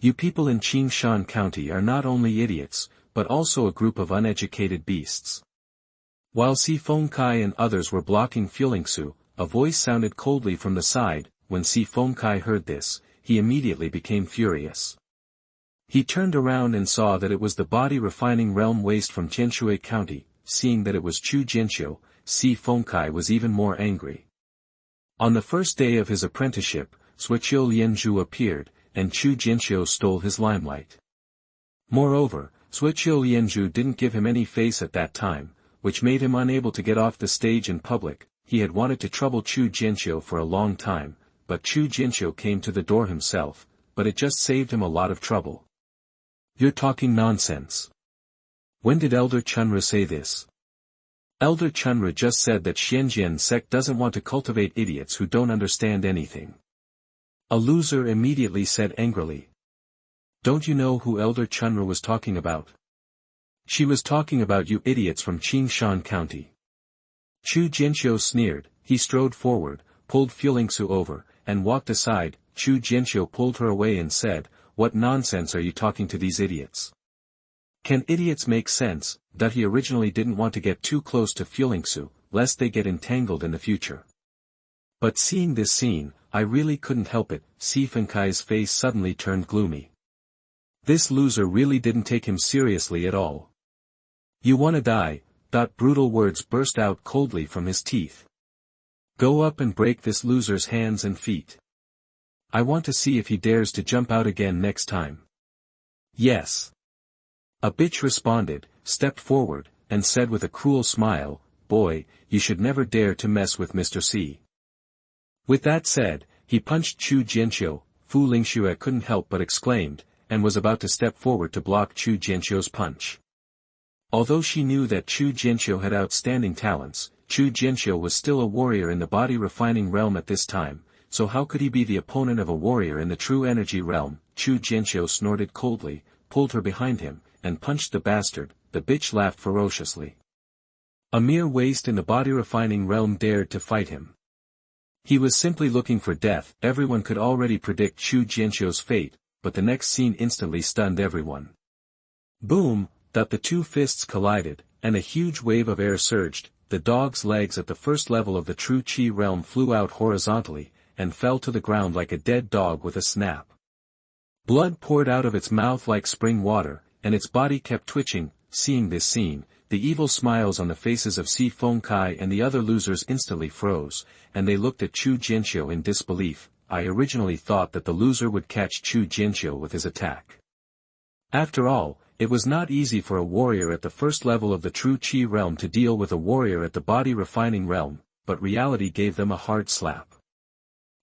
S1: You people in Qingshan County are not only idiots, but also a group of uneducated beasts. While Si Fengkai and others were blocking Fu Lingxue, a voice sounded coldly from the side. When Si Fengkai heard this, he immediately became furious. He turned around and saw that it was the body refining realm waste from Jianshui County. Seeing that it was Chu Jianqiu, Si Fengkai was even more angry. On the first day of his apprenticeship, Suqiu Lianzhu appeared, and Chu Jianqiu stole his limelight. Moreover, Suqiu Lianzhu didn't give him any face at that time, which made him unable to get off the stage in public. He had wanted to trouble Chu Jianqiu for a long time, but Chu Jianqiu came to the door himself, but it just saved him a lot of trouble. You're talking nonsense. When did Elder Chunru say this? Elder Chunru just said that Xianxia sect doesn't want to cultivate idiots who don't understand anything. A loser immediately said angrily. Don't you know who Elder Chunru was talking about? She was talking about you idiots from Qingshan County. Chu Jianqiu sneered. He strode forward, pulled Fu Lingxue over, and walked aside. Chu Jianqiu pulled her away and said, What nonsense are you talking to these idiots? Can idiots make sense? That he originally didn't want to get too close to Fu Lingxue, lest they get entangled in the future. But seeing this scene, I really couldn't help it. Si Fenkai's face suddenly turned gloomy. This loser really didn't take him seriously at all. You wanna die? Brutal words burst out coldly from his teeth. Go up and break this loser's hands and feet. I want to see if he dares to jump out again next time. Yes. A bitch responded, stepped forward, and said with a cruel smile, Boy, you should never dare to mess with Mr. C. With that said, he punched Chu Jianqiu. Fu Lingxue couldn't help but exclaimed, and was about to step forward to block Chu Jianqiu's punch. Although she knew that Chu Jianqiu had outstanding talents, Chu Jianqiu was still a warrior in the body refining realm at this time, so how could he be the opponent of a warrior in the true energy realm? Chu Jianqiu snorted coldly, pulled her behind him, and punched the bastard. The bitch laughed ferociously. A mere waste in the body refining realm dared to fight him. He was simply looking for death. Everyone could already predict Chu Jianqiu's fate, but the next scene instantly stunned everyone. Boom! The two fists collided, and a huge wave of air surged. The dog's legs at the first level of the true Qi realm flew out horizontally, and fell to the ground like a dead dog with a snap. Blood poured out of its mouth like spring water, and its body kept twitching. Seeing this scene, the evil smiles on the faces of Si Fengkai and the other losers instantly froze, and they looked at Chu Jianqiu in disbelief. I originally thought that the loser would catch Chu Jianqiu with his attack. After all, it was not easy for a warrior at the first level of the true Qi realm to deal with a warrior at the body refining realm, but reality gave them a hard slap.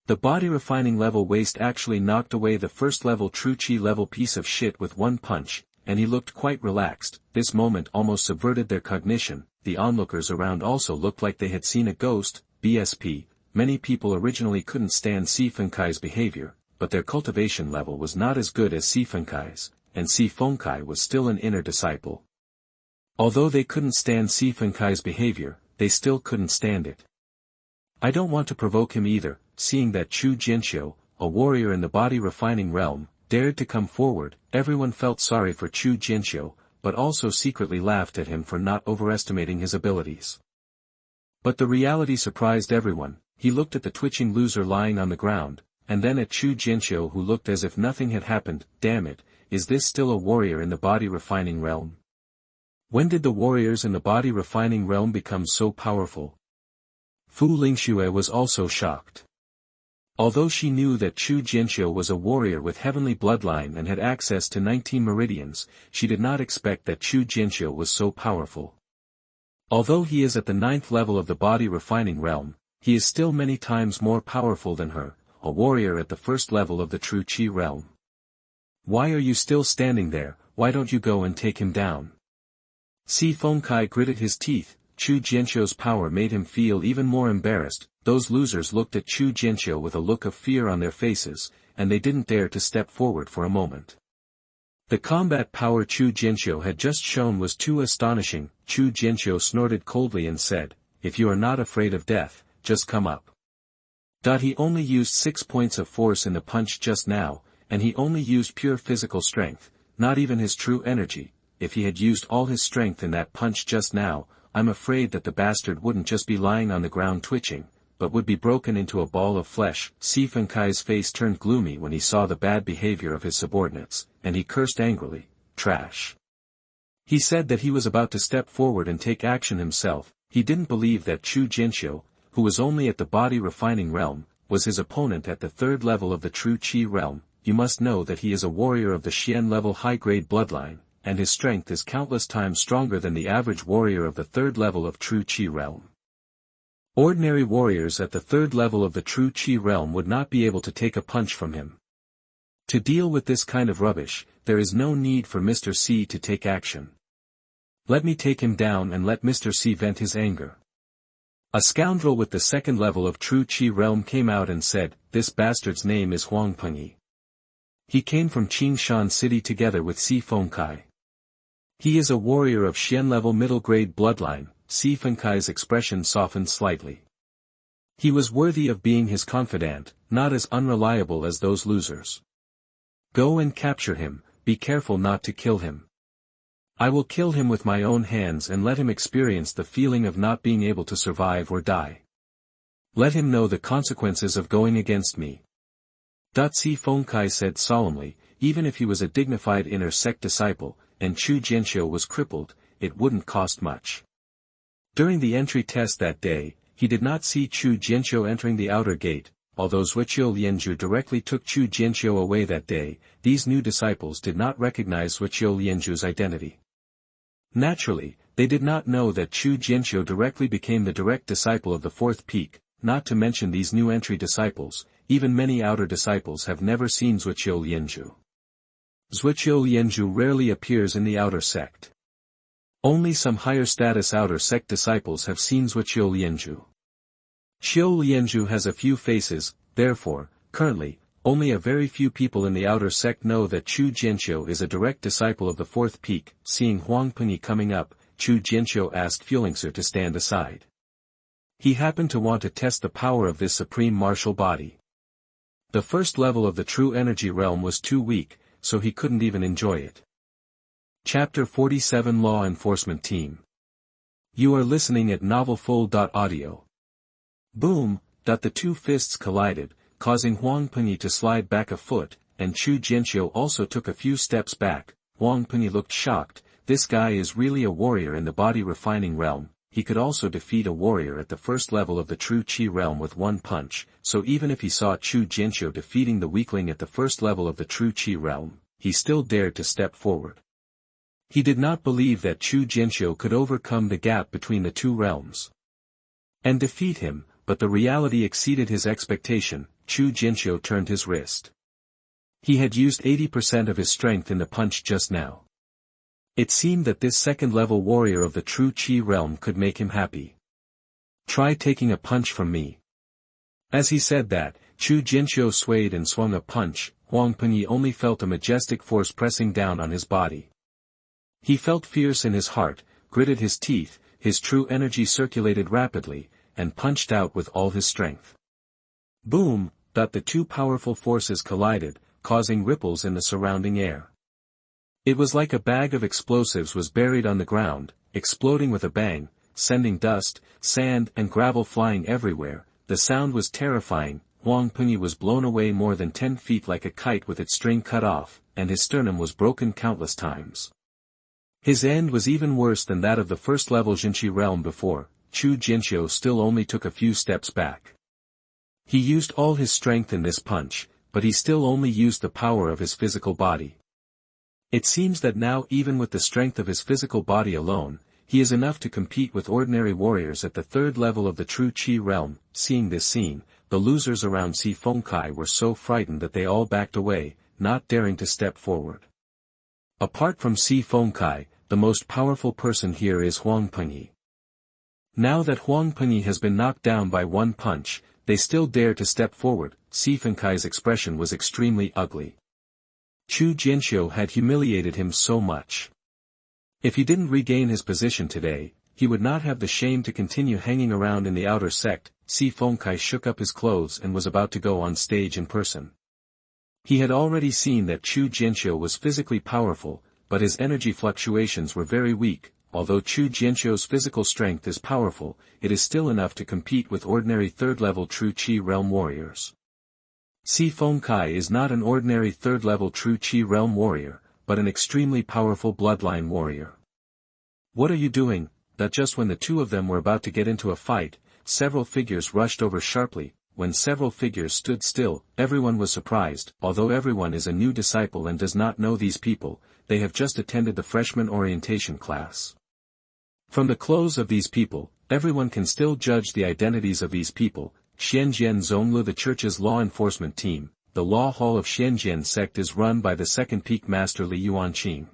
S1: The body refining level waste actually knocked away the first level true Qi level piece of shit with one punch, and he looked quite relaxed. This moment almost subverted their cognition. The onlookers around also looked like they had seen a ghost. BSP, many people originally couldn't stand Si Fenkai's behavior, but their cultivation level was not as good as Si Fenkai's, and Si Fengkai was still an inner disciple. Although they couldn't stand Si Fenkai's behavior, they still couldn't stand it. I don't want to provoke him either. Seeing that Chu Jianqiu, a warrior in the body refining realm, dared to come forward, everyone felt sorry for Chu Jianqiu, but also secretly laughed at him for not overestimating his abilities. But the reality surprised everyone. He looked at the twitching loser lying on the ground, and then at Chu Jianqiu, who looked as if nothing had happened. Damn it, is this still a warrior in the body refining realm? When did the warriors in the body refining realm become so powerful? Fu Lingxue was also shocked. Although she knew that Chu Jianqiu was a warrior with heavenly bloodline and had access to 19 meridians, she did not expect that Chu Jianqiu was so powerful. Although he is at the 9th level of the body refining realm, he is still many times more powerful than her, a warrior at the 1st level of the true Qi realm. Why are you still standing there? Why don't you go and take him down? Si Fengkai gritted his teeth. Chu Jianqiu's power made him feel even more embarrassed. Those losers looked at Chu Jianqiu with a look of fear on their faces, and they didn't dare to step forward for a moment. The combat power Chu Jianqiu had just shown was too astonishing. Chu Jianqiu snorted coldly and said, "If you are not afraid of death, just come up." He only used 6 points of force in the punch just now, and he only used pure physical strength, not even his true energy. If he had used all his strength in that punch just now, I'm afraid that the bastard wouldn't just be lying on the ground twitching, but would be broken into a ball of flesh. Si Fenkai's face turned gloomy when he saw the bad behavior of his subordinates, and he cursed angrily, "Trash." He said that he was about to step forward and take action himself. He didn't believe that Chu Jianqiu, who was only at the body refining realm, was his opponent at the 3rd level of the true Qi realm. You must know that he is a warrior of the Xian level high-grade bloodline, and his strength is countless times stronger than the average warrior of the 3rd level of true Qi realm. Ordinary warriors at the 3rd level of the true Qi realm would not be able to take a punch from him. To deal with this kind of rubbish, there is no need for Mr. C to take action. Let me take him down and let Mr. C vent his anger. A scoundrel with the 2nd level of true Qi realm came out and said, "This bastard's name is Huang Pengyi. He came from Qingshan City together with Si Fengkai. He is a warrior of Xian level middle grade bloodline." Si Fenkai's expression softened slightly. He was worthy of being his confidant, not as unreliable as those losers. Go and capture him, be careful not to kill him. I will kill him with my own hands and let him experience the feeling of not being able to survive or die. Let him know the consequences of going against me. Si Fengkai said solemnly, even if he was a dignified inner sect disciple, and Chu Jianqiu was crippled, it wouldn't cost much. During the entry test that day, he did not see Chu Jianqiu entering the outer gate. Although Zhuqiu Lianzhu directly took Chu Jianqiu away that day, these new disciples did not recognize Zhuqiu Lianzhu's identity. Naturally, they did not know that Chu Jianqiu directly became the direct disciple of the 4th peak. Not to mention these new entry disciples, even many outer disciples have never seen Zhuqiu Lianzhu. Zhuqiu Lianzhu rarely appears in the outer sect. Only some higher status outer sect disciples have seen Zhuqiu Lianzhu. Xiu Lianzhu has a few faces, therefore, currently, only a very few people in the outer sect know that Chu Jianqiu is a direct disciple of the 4th peak. Seeing Huang Pengyi coming up, Chu Jianqiu asked Xianxia to stand aside. He happened to want to test the power of this supreme martial body. The 1st level of the true energy realm was too weak, so he couldn't even enjoy it. Chapter 47 Law Enforcement Team. You are listening at novelfull.audio. Boom! The 2 fists collided, causing Huang Pengyi to slide back a foot, and Chu Jianqiu also took a few steps back. Huang Pengyi looked shocked. This guy is really a warrior in the body refining realm. He could also defeat a warrior at the 1st level of the true Qi realm with one punch, so even if he saw Chu Jianqiu defeating the weakling at the 1st level of the true Qi realm, he still dared to step forward. He did not believe that Chu Jianqiu could overcome the gap between the 2 realms and defeat him, but the reality exceeded his expectation. Chu Jianqiu turned his wrist. He had used 80% of his strength in the punch just now. It seemed that this 2nd level warrior of the true Qi realm could make him happy. Try taking a punch from me. As he said that, Chu Jianqiu swayed and swung a punch. Huang Pengyi only felt a majestic force pressing down on his body. He felt fierce in his heart, gritted his teeth, his true energy circulated rapidly, and punched out with all his strength. Boom! The 2 powerful forces collided, causing ripples in the surrounding air. It was like a bag of explosives was buried on the ground, exploding with a bang, sending dust, sand and gravel flying everywhere. The sound was terrifying. Huang Pengyi was blown away more than 10 feet like a kite with its string cut off, and his sternum was broken countless times. His end was even worse than that of the first-level Xianxia realm before. Chu Jianqiu still only took a few steps back. He used all his strength in this punch, but he still only used the power of his physical body. It seems that now even with the strength of his physical body alone, he is enough to compete with ordinary warriors at the third level of the true Qi realm. Seeing this scene, the losers around Si Fengkai were so frightened that they all backed away, not daring to step forward. Apart from Si Fengkai, the most powerful person here is Huang Pengyi. Now that Huang Pengyi has been knocked down by one punch, they still dare to step forward. Si Fengkai's expression was extremely ugly. Chu Jianqiu had humiliated him so much. If he didn't regain his position today, he would not have the shame to continue hanging around in the outer sect. Si Fengkai shook up his clothes and was about to go on stage in person. He had already seen that Chu Jianqiu was physically powerful, but his energy fluctuations were very weak. Although Chu Jianqiu's physical strength is powerful, it is still enough to compete with ordinary third-level true Qi realm warriors. Si Fengkai is not an ordinary third-level true Qi realm warrior, but an extremely powerful bloodline warrior. What are you doing? That just when the two of them were about to get into a fight, several figures rushed over sharply. When several figures stood still, everyone was surprised. Although everyone is a new disciple and does not know these people, they have just attended the freshman orientation class. From the clothes of these people, everyone can still judge the identities of these people. Xianjian Zonglu, the church's law enforcement team. The law hall of Xianjian sect is run by the second peak master Li Yuanqing.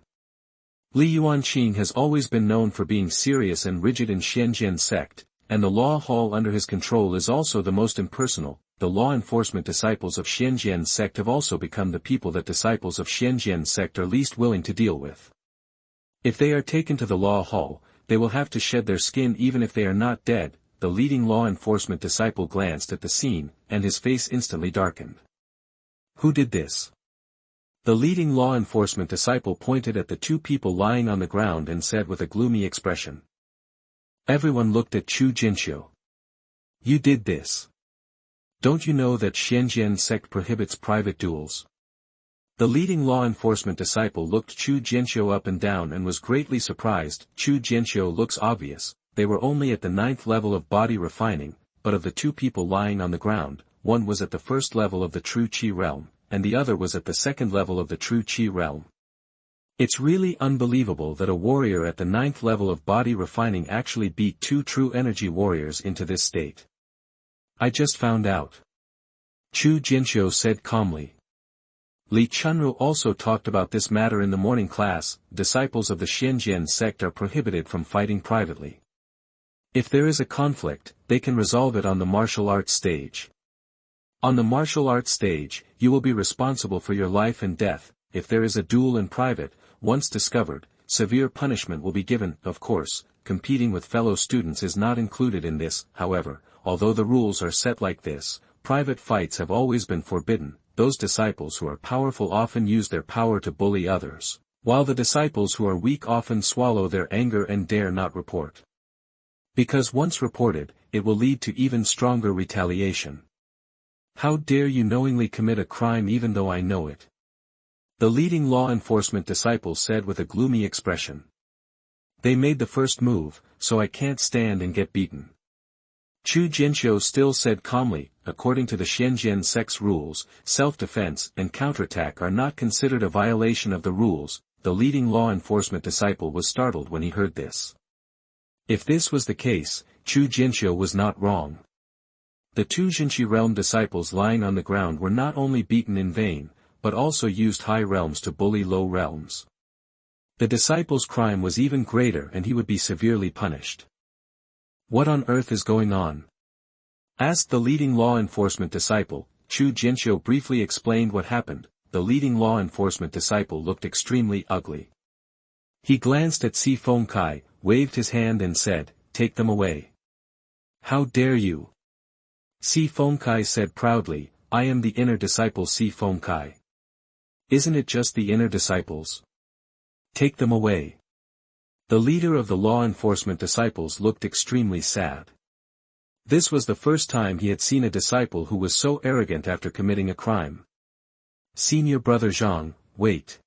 S1: Li Yuanqing has always been known for being serious and rigid in Xianjian sect, and the law hall under his control is also the most impersonal. The law enforcement disciples of Xianjian sect have also become the people that disciples of Xianjian sect are least willing to deal with. If they are taken to the law hall, they will have to shed their skin even if they are not dead. The leading law enforcement disciple glanced at the scene, and his face instantly darkened. Who did this? The leading law enforcement disciple pointed at the two people lying on the ground and said with a gloomy expression. Everyone looked at Chu Jianqiu. You did this. Don't you know that Xianjian sect prohibits private duels? The leading law enforcement disciple looked Chu Jianqiu up and down and was greatly surprised. Chu Jianqiu looks obvious. They were only at the 9th level of body refining, but of the two people lying on the ground, one was at the first level of the true Qi realm, and the other was at the second level of the true Qi realm. It's really unbelievable that a warrior at the 9th level of body refining actually beat two true energy warriors into this state. I just found out. Chu Jianqiu said calmly. Li Chunru also talked about this matter in the morning class. Disciples of the Xianjian sect are prohibited from fighting privately. If there is a conflict, they can resolve it on the martial arts stage. On the martial arts stage, you will be responsible for your life and death. If there is a duel in private, once discovered, severe punishment will be given. Of course, competing with fellow students is not included in this. However, although the rules are set like this, private fights have always been forbidden. Those disciples who are powerful often use their power to bully others, while the disciples who are weak often swallow their anger and dare not report. Because once reported, it will lead to even stronger retaliation. How dare you knowingly commit a crime even though I know it? The leading law enforcement disciple said with a gloomy expression. They made the first move, so I can't stand and get beaten. Chu Jianqiu still said calmly, according to the Xianjian sect's rules, self-defense and counterattack are not considered a violation of the rules. The leading law enforcement disciple was startled when he heard this. If this was the case, Chu Jianqiu was not wrong. The two Xianxia realm disciples lying on the ground were not only beaten in vain, but also used high realms to bully low realms. The disciple's crime was even greater and he would be severely punished. What on earth is going on? Asked the leading law enforcement disciple. Chu Jianqiu briefly explained what happened. The leading law enforcement disciple looked extremely ugly. He glanced at Si Fengkai, waved his hand and said, "Take them away." How dare you? Si Fengkai said proudly, I am the inner disciple Si Fengkai. Isn't it just the inner disciples? Take them away. The leader of the law enforcement disciples looked extremely sad. This was the first time he had seen a disciple who was so arrogant after committing a crime. Senior brother Zhang, wait.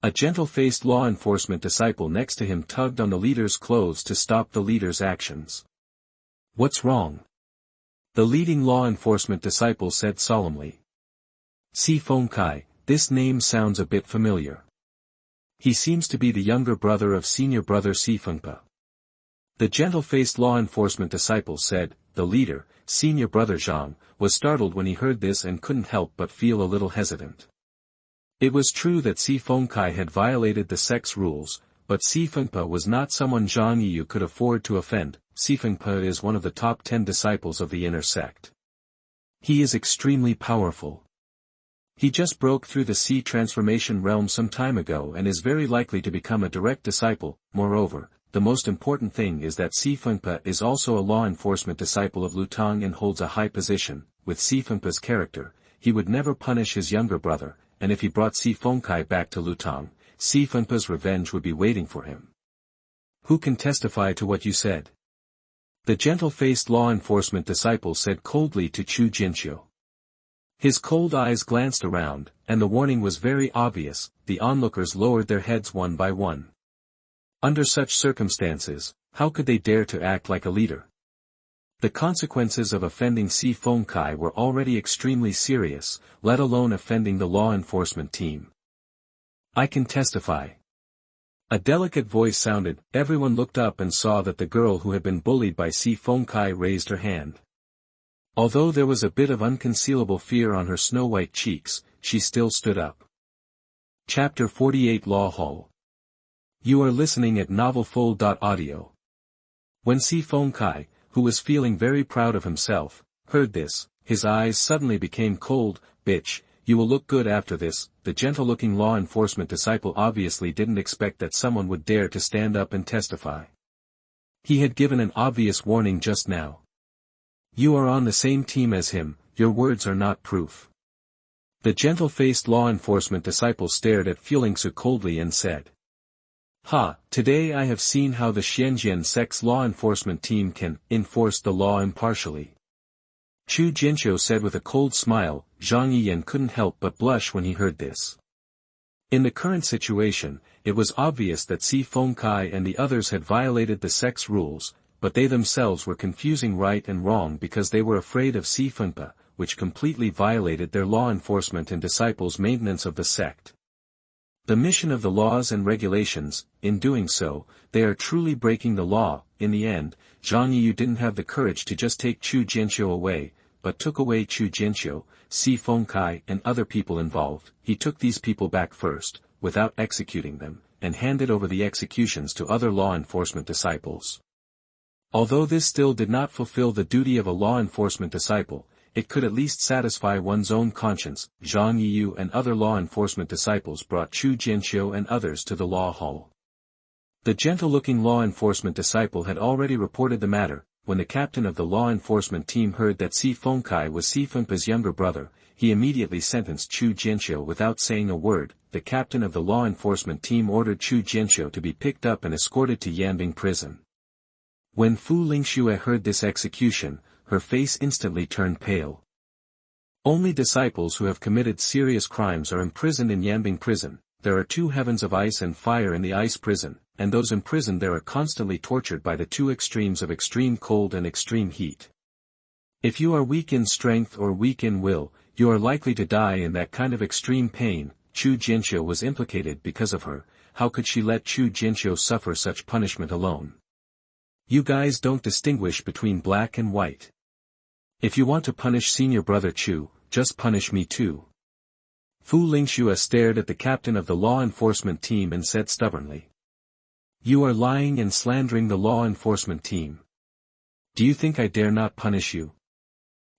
S1: A gentle-faced law enforcement disciple next to him tugged on the leader's clothes to stop the leader's actions. What's wrong? The leading law enforcement disciple said solemnly. Si Fengkai, this name sounds a bit familiar. He seems to be the younger brother of senior brother Si Fengpa. The gentle-faced law enforcement disciple said. The leader, senior brother Zhang, was startled when he heard this and couldn't help but feel a little hesitant. It was true that Si Fengkai had violated the sect's rules, but Si Fengpa was not someone Zhang Yiyu could afford to offend. Si Fengpa is one of the top 10 disciples of the inner sect. He is extremely powerful. He just broke through the Sea transformation realm some time ago and is very likely to become a direct disciple. Moreover, the most important thing is that Si Fengpa is also a law enforcement disciple of Lutang and holds a high position. With Si Fengpa's character, he would never punish his younger brother, and if he brought Si Fengkai back to Lutang, Si Fengpa's revenge would be waiting for him. Who can testify to what you said? The gentle-faced law enforcement disciple said coldly to Chu Jianqiu. His cold eyes glanced around, and the warning was very obvious. The onlookers lowered their heads one by one. Under such circumstances, how could they dare to act like a leader? The consequences of offending Si Fengkai were already extremely serious, let alone offending the law enforcement team. I can testify. A delicate voice sounded. Everyone looked up and saw that the girl who had been bullied by Si Fengkai raised her hand. Although there was a bit of unconcealable fear on her snow-white cheeks, she still stood up. Chapter 48 Law Hall. You are listening at novelfull.audio. When Si Fengkai, who was feeling very proud of himself, heard this, his eyes suddenly became cold. Bitch, you will look good after this. The gentle-looking law enforcement disciple obviously didn't expect that someone would dare to stand up and testify. He had given an obvious warning just now. You are on the same team as him, your words are not proof. The gentle-faced law enforcement disciple stared at Xianxia coldly and said. Ha, today I have seen how the Xianxia sect's law enforcement team can enforce the law impartially. Chu Jianqiu said with a cold smile. Zhang Yiyan couldn't help but blush when he heard this. In the current situation, it was obvious that Si Fengkai and the others had violated the sect's rules, but they themselves were confusing right and wrong because they were afraid of Si Fengpa, which completely violated their law enforcement and disciples' maintenance of the sect. The mission of the laws and regulations, in doing so, they are truly breaking the law. In the end, Zhang Yiyu didn't have the courage to just take Chu Jianqiu away, but took away Chu Jianqiu, Si Fengkai and other people involved. He took these people back first, without executing them, and handed over the executions to other law enforcement disciples. Although this still did not fulfill the duty of a law enforcement disciple, it could at least satisfy one's own conscience. Zhang Yiyu and other law enforcement disciples brought Chu Jianqiu and others to the law hall. The gentle-looking law enforcement disciple had already reported the matter. When the captain of the law enforcement team heard that Si Fengkai was Si Fengpa's younger brother, he immediately sentenced Chu Jianqiu without saying a word. The captain of the law enforcement team ordered Chu Jianqiu to be picked up and escorted to Yanbing prison. When Fu Lingxue heard this execution, her face instantly turned pale. Only disciples who have committed serious crimes are imprisoned in Yanbing prison. There are 2 heavens of ice and fire in the ice prison, and those imprisoned there are constantly tortured by the 2 extremes of extreme cold and extreme heat. If you are weak in strength or weak in will, you are likely to die in that kind of extreme pain. Chu Jianqiu was implicated because of her. How could she let Chu Jianqiu suffer such punishment alone? You guys don't distinguish between black and white. If you want to punish senior brother Chu, just punish me too. Fu Lingxue stared at the captain of the law enforcement team and said stubbornly. You are lying and slandering the law enforcement team. Do you think I dare not punish you?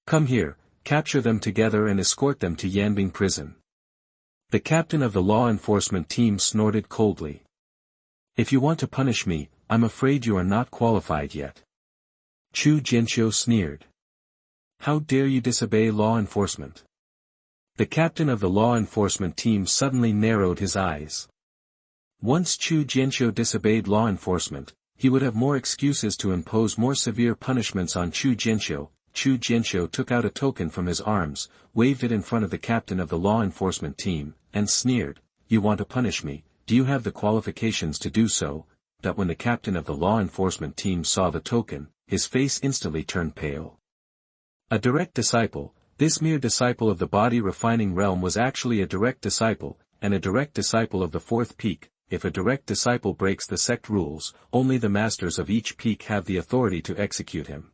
S1: Come here, capture them together and escort them to Yanbing prison. The captain of the law enforcement team snorted coldly. If you want to punish me, I'm afraid you are not qualified yet. Chu Jianqiu sneered. How dare you disobey law enforcement? The captain of the law enforcement team suddenly narrowed his eyes. Once Chu Jianqiu disobeyed law enforcement, he would have more excuses to impose more severe punishments on Chu Jianqiu. Chu Jianqiu took out a token from his arms, waved it in front of the captain of the law enforcement team, and sneered, "You want to punish me, do you have the qualifications to do so?" That when the captain of the law enforcement team saw the token, his face instantly turned pale. A direct disciple, this mere disciple of the body refining realm was actually a direct disciple, and a direct disciple of the fourth peak. If a direct disciple breaks the sect rules, only the masters of each peak have the authority to execute him.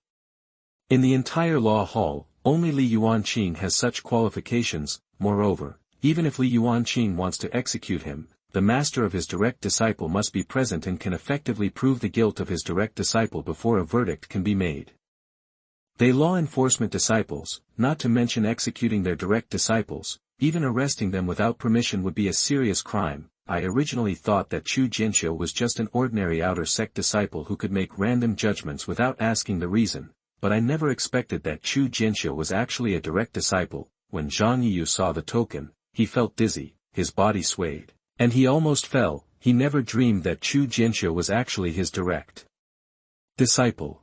S1: In the entire law hall, only Li Yuanqing has such qualifications. Moreover, even if Li Yuanqing wants to execute him, the master of his direct disciple must be present and can effectively prove the guilt of his direct disciple before a verdict can be made. They law enforcement disciples, not to mention executing their direct disciples, even arresting them without permission would be a serious crime. I originally thought that Chu Jianqiu was just an ordinary outer sect disciple who could make random judgments without asking the reason, but I never expected that Chu Jianqiu was actually a direct disciple. When Zhang Yiyu saw the token, he felt dizzy, his body swayed, and he almost fell. He never dreamed that Chu Jianqiu was actually his direct disciple.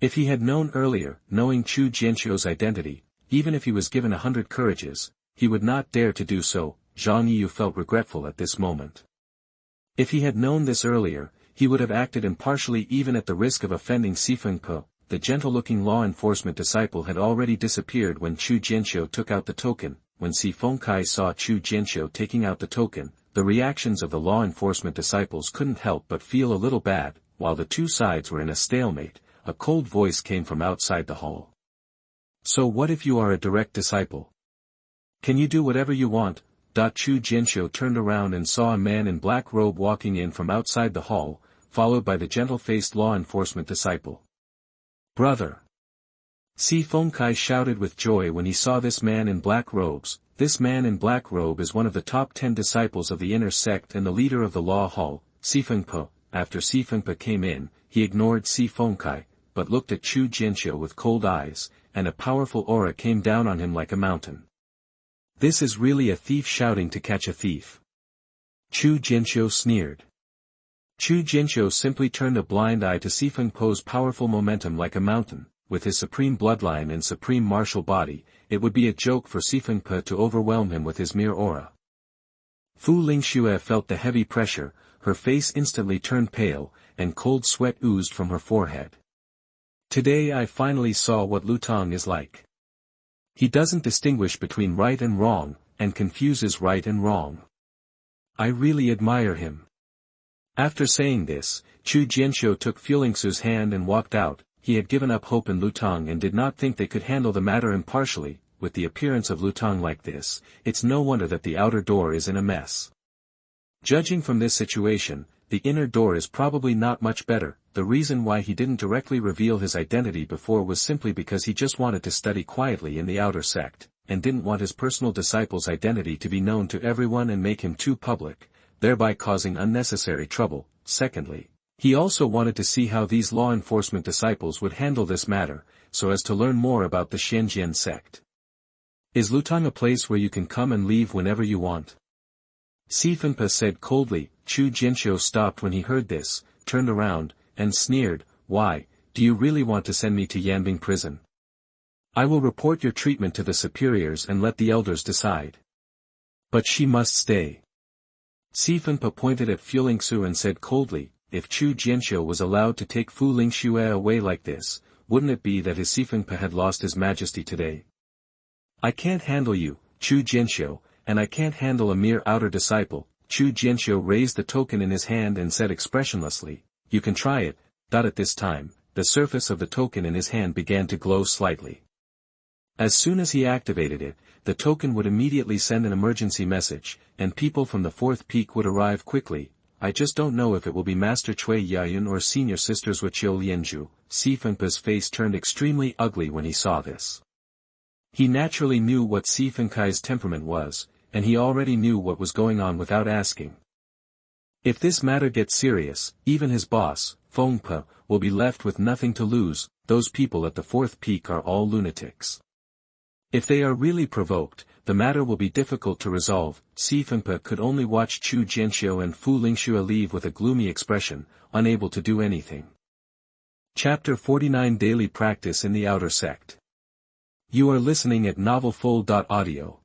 S1: If he had known earlier, knowing Chu Jianqiu's identity, even if he was given 100 courages, he would not dare to do so. Zhang Yiyu felt regretful at this moment. If he had known this earlier, he would have acted impartially even at the risk of offending Xifengpe. The gentle-looking law enforcement disciple had already disappeared when Chu Jianqiu took out the token. When Xifengkai saw Chu Jianqiu taking out the token, the reactions of the law enforcement disciples couldn't help but feel a little bad. While the two sides were in a stalemate, a cold voice came from outside the hall. "So what if you are a direct disciple? Can you do whatever you want?" Chu Jianqiu turned around and saw a man in black robe walking in from outside the hall, followed by the gentle-faced law enforcement disciple. "Brother!" Xifengkai shouted with joy when he saw this man in black robes. This man in black robe is one of the top 10 disciples of the inner sect and the leader of the law hall, Xifengpe. After Xifengpe came in, he ignored Xifengkai, but looked at Chu Jianqiu with cold eyes, and a powerful aura came down on him like a mountain. "This is really a thief shouting to catch a thief." Chu Jianqiu sneered. Chu Jianqiu simply turned a blind eye to Xifengpe's powerful momentum like a mountain. With his supreme bloodline and supreme martial body, it would be a joke for Xifengpe to overwhelm him with his mere aura. Fu Lingxue felt the heavy pressure, her face instantly turned pale, and cold sweat oozed from her forehead. "Today I finally saw what Lutang is like. He doesn't distinguish between right and wrong, and confuses right and wrong. I really admire him." After saying this, Chu Jianqiu took Fulingsu's hand and walked out. He had given up hope in Lutang and did not think they could handle the matter impartially. With the appearance of Lutang like this, it's no wonder that the outer door is in a mess. Judging from this situation, the inner door is probably not much better. The reason why he didn't directly reveal his identity before was simply because he just wanted to study quietly in the outer sect, and didn't want his personal disciple's identity to be known to everyone and make him too public, thereby causing unnecessary trouble. Secondly, he also wanted to see how these law enforcement disciples would handle this matter, so as to learn more about the Xianxia sect. "Is Lutang a place where you can come and leave whenever you want?" Xifengpe said coldly. Chu Jianqiu stopped when he heard this, turned around, and sneered, "Why, do you really want to send me to Yanbing prison? I will report your treatment to the superiors and let the elders decide." "But she must stay." Xifengpe pointed at Fulingsu and said coldly, "If Chu Jianqiu was allowed to take Fu Lingxue away like this, wouldn't it be that his Xifengpe had lost his majesty today? I can't handle you, Chu Jianqiu, and I can't handle a mere outer disciple." Chu Jianqiu raised the token in his hand and said expressionlessly, "You can try it." At this time, the surface of the token in his hand began to glow slightly. As soon as he activated it, the token would immediately send an emergency message, and people from the fourth peak would arrive quickly. "I just don't know if it will be Master Cui Yayun or Senior Sisters Wuqiu Lianzhu." Xifengpe's face turned extremely ugly when he saw this. He naturally knew what Xifengkai's temperament was, and he already knew what was going on without asking. If this matter gets serious, even his boss, Fengpe, will be left with nothing to lose. Those people at the fourth peak are all lunatics. If they are really provoked, the matter will be difficult to resolve. Si Fengpe could only watch Chu Jianqiu and Fu Lingxue leave with a gloomy expression, unable to do anything. Chapter 49 Daily Practice in the Outer Sect. You are listening at novelfull.audio.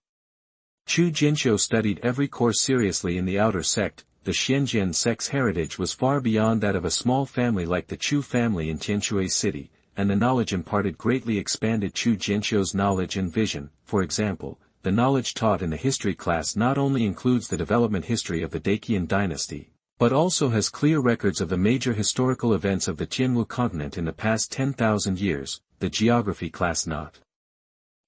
S1: Chu Jianqiu studied every course seriously in the outer sect. The Xianxia sect's heritage was far beyond that of a small family like the Chu family in Tianshui city, and the knowledge imparted greatly expanded Chu Jianqiu's knowledge and vision. For example, the knowledge taught in the history class not only includes the development history of the Daqian dynasty, but also has clear records of the major historical events of the Tianwu continent in the past 10,000 years. The geography class not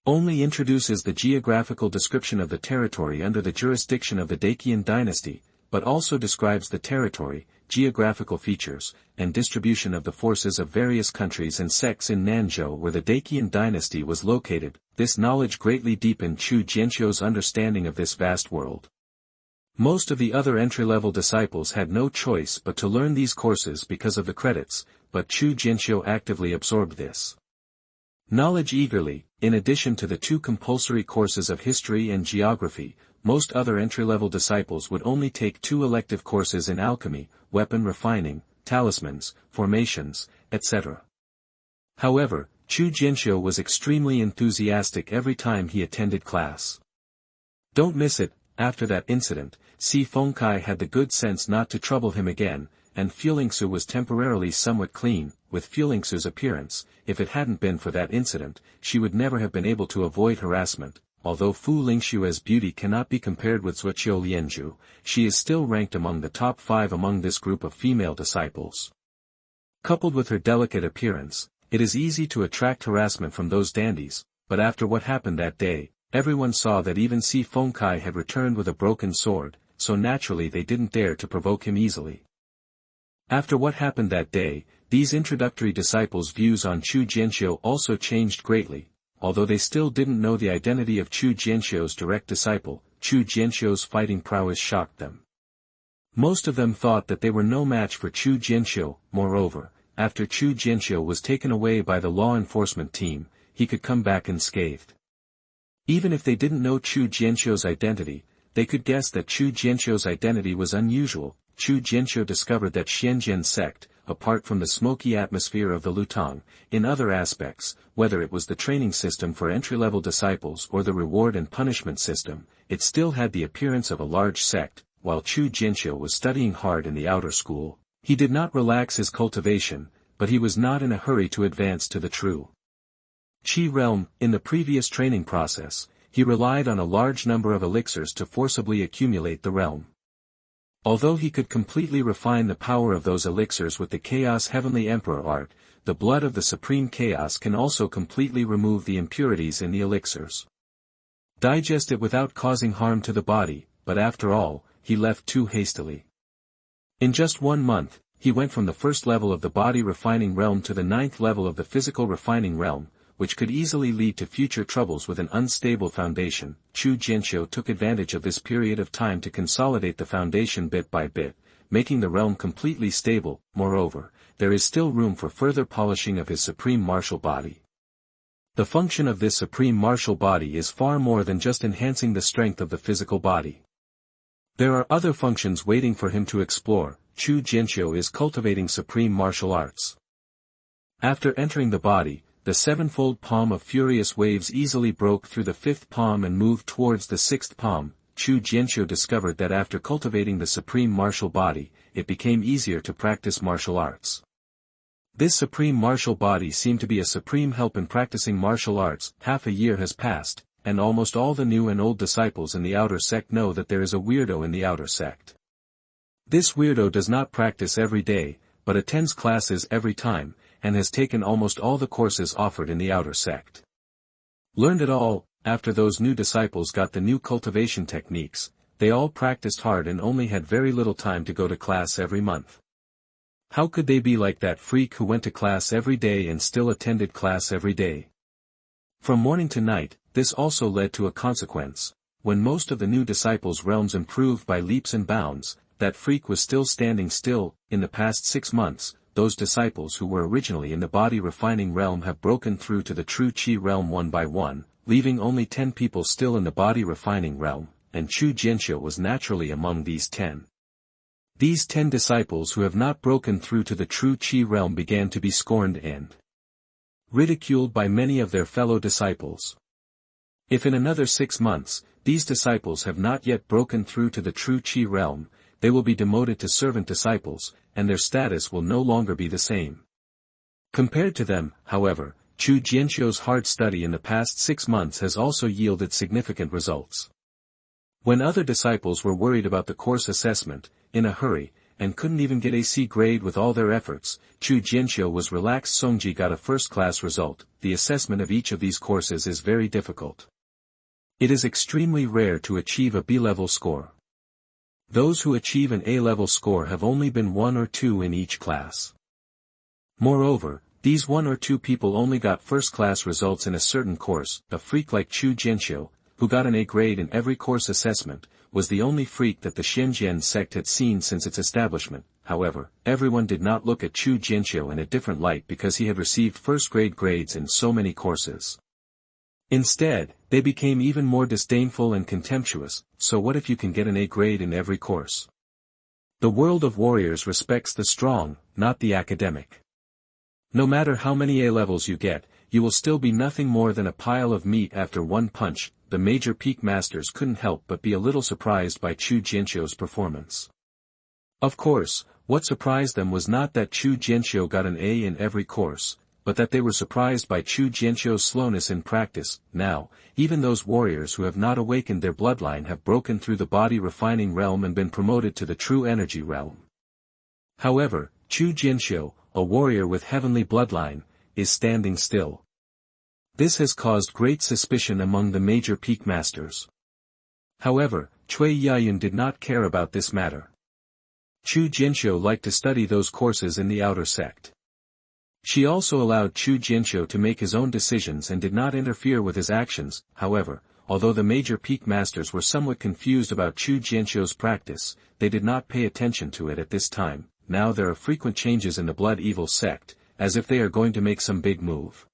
S1: only introduces the geographical description of the territory under the jurisdiction of the Daqian dynasty, but also describes the territory, geographical features, and distribution of the forces of various countries and sects in Nanzhou where the Daqian dynasty was located. This knowledge greatly deepened Chu Jianqiu's understanding of this vast world. Most of the other entry-level disciples had no choice but to learn these courses because of the credits, but Chu Jianqiu actively absorbed this knowledge eagerly. In addition to the 2 compulsory courses of history and geography, most other entry-level disciples would only take 2 elective courses in alchemy, weapon refining, talismans, formations, etc. However, Chu Jianqiu was extremely enthusiastic every time he attended class. Don't miss it. After that incident, Si Fengkai had the good sense not to trouble him again, and Fu Lingxue was temporarily somewhat clean. With Fu Lingxue's appearance, if it hadn't been for that incident, she would never have been able to avoid harassment. Although Fu Lingxue's beauty cannot be compared with Zuoqiu Lianzhu, she is still ranked among the top 5 among this group of female disciples. Coupled with her delicate appearance, it is easy to attract harassment from those dandies, but after what happened that day, everyone saw that even Si Fengkai had returned with a broken sword, so naturally they didn't dare to provoke him easily. After what happened that day, these introductory disciples' views on Chu Jianqiu also changed greatly. Although they still didn't know the identity of Chu Jianqiu's direct disciple, Chu Jianqiu's fighting prowess shocked them. Most of them thought that they were no match for Chu Jianqiu. Moreover, after Chu Jianqiu was taken away by the law enforcement team, he could come back unscathed. Even if they didn't know Chu Jianqiu's identity, they could guess that Chu Jianqiu's identity was unusual. Chu Jianqiu discovered that Xianxia sect, apart from the smoky atmosphere of the Lutang, in other aspects, whether it was the training system for entry-level disciples or the reward and punishment system, it still had the appearance of a large sect. While Chu Jianqiu was studying hard in the outer school, he did not relax his cultivation, but he was not in a hurry to advance to the true Qi realm. In the previous training process, he relied on a large number of elixirs to forcibly accumulate the realm. Although he could completely refine the power of those elixirs with the Chaos Heavenly Emperor art, the blood of the Supreme Chaos can also completely remove the impurities in the elixirs. Digest it without causing harm to the body, but after all, he left too hastily. In just 1 month, he went from the first level of the body refining realm to the 9th level of the physical refining realm, which could easily lead to future troubles with an unstable foundation. Chu Jianqiu took advantage of this period of time to consolidate the foundation bit by bit, making the realm completely stable. Moreover, there is still room for further polishing of his supreme martial body. The function of this supreme martial body is far more than just enhancing the strength of the physical body. There are other functions waiting for him to explore. Chu Jianqiu is cultivating supreme martial arts. After entering the body, the 7-fold palm of furious waves easily broke through the 5th palm and moved towards the 6th palm. Chu Jianqiu discovered that after cultivating the supreme martial body, it became easier to practice martial arts. This supreme martial body seemed to be a supreme help in practicing martial arts. Half a year has passed, and almost all the new and old disciples in the outer sect know that there is a weirdo in the outer sect. This weirdo does not practice every day, but attends classes every time, and has taken almost all the courses offered in the outer sect. Learned it all. After those new disciples got the new cultivation techniques, they all practiced hard and only had very little time to go to class every month. How could they be like that freak who went to class every day and still attended class every day? From morning to night, this also led to a consequence. When most of the new disciples' realms improved by leaps and bounds, that freak was still standing still. In the past 6 months, those disciples who were originally in the body refining realm have broken through to the true Qi realm one by one. leaving only 10 people still in the body refining realm, and Chu Jianqiu was naturally among these 10. These 10 disciples who have not broken through to the true Qi realm began to be scorned and ridiculed by many of their fellow disciples. If in another 6 months, these disciples have not yet broken through to the true Qi realm, they will be demoted to servant disciples, and their status will no longer be the same. Compared to them, however, Chu Jianqiu's hard study in the past 6 months has also yielded significant results. When other disciples were worried about the course assessment, in a hurry, and couldn't even get a C grade with all their efforts, Chu Jianqiu was relaxed. Songji got a first-class result. The assessment of each of these courses is very difficult. It is extremely rare to achieve a B-level score. Those who achieve an A-level score have only been 1 or 2 in each class. Moreover, these 1 or 2 people only got first-class results in a certain course. A freak like Chu Jianqiu, who got an A grade in every course assessment, was the only freak that the Xianxia sect had seen since its establishment. However, everyone did not look at Chu Jianqiu in a different light because he had received first-grade grades in so many courses. Instead, they became even more disdainful and contemptuous. So what if you can get an A grade in every course? The world of warriors respects the strong, not the academic. No matter how many A levels you get, you will still be nothing more than a pile of meat after one punch. The major peak masters couldn't help but be a little surprised by Chu Jianqiu's performance. Of course, what surprised them was not that Chu Jianqiu got an A in every course, but that they were surprised by Chu Jianqiu's slowness in practice. Now, even those warriors who have not awakened their bloodline have broken through the body refining realm and been promoted to the true energy realm. However, Chu Jianqiu, a warrior with heavenly bloodline, is standing still. This has caused great suspicion among the major peak masters. However, Cui Yayun did not care about this matter. Chu Jianqiu liked to study those courses in the outer sect. She also allowed Chu Jianqiu to make his own decisions and did not interfere with his actions. However, although the major peak masters were somewhat confused about Chu Jianqiu's practice, they did not pay attention to it at this time. Now there are frequent changes in the Blood Evil sect, as if they are going to make some big move.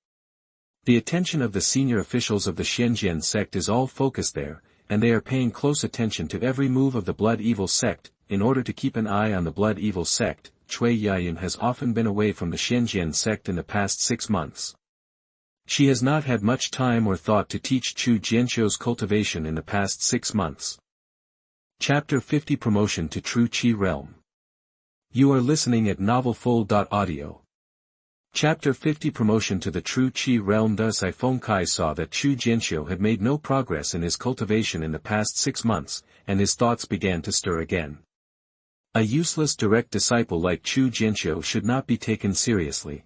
S1: The attention of the senior officials of the Xianxia sect is all focused there, and they are paying close attention to every move of the Blood Evil sect. In order to keep an eye on the Blood Evil sect, Cui Yayun has often been away from the Xianxia sect in the past 6 months. She has not had much time or thought to teach Chu Jianqiu's cultivation in the past 6 months. Chapter 50 Promotion to True Qi Realm. You are listening at novelfull.audio. Chapter 50 Promotion to the True Qi Realm. Thus Feng Kai saw that Chu Jianqiu had made no progress in his cultivation in the past 6 months, and his thoughts began to stir again. A useless direct disciple like Chu Jianqiu should not be taken seriously.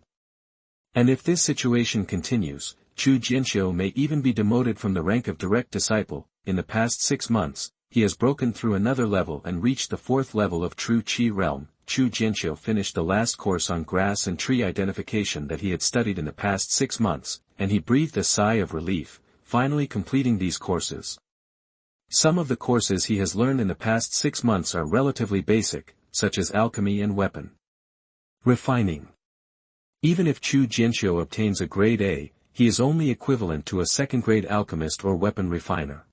S1: And if this situation continues, Chu Jianqiu may even be demoted from the rank of direct disciple. In the past 6 months, he has broken through another level and reached the 4th level of True Qi Realm. Chu Jianqiu finished the last course on grass and tree identification that he had studied in the past 6 months, and he breathed a sigh of relief, finally completing these courses. Some of the courses he has learned in the past 6 months are relatively basic, such as alchemy and weapon refining. Even if Chu Jianqiu obtains a grade A, he is only equivalent to a second-grade alchemist or weapon refiner.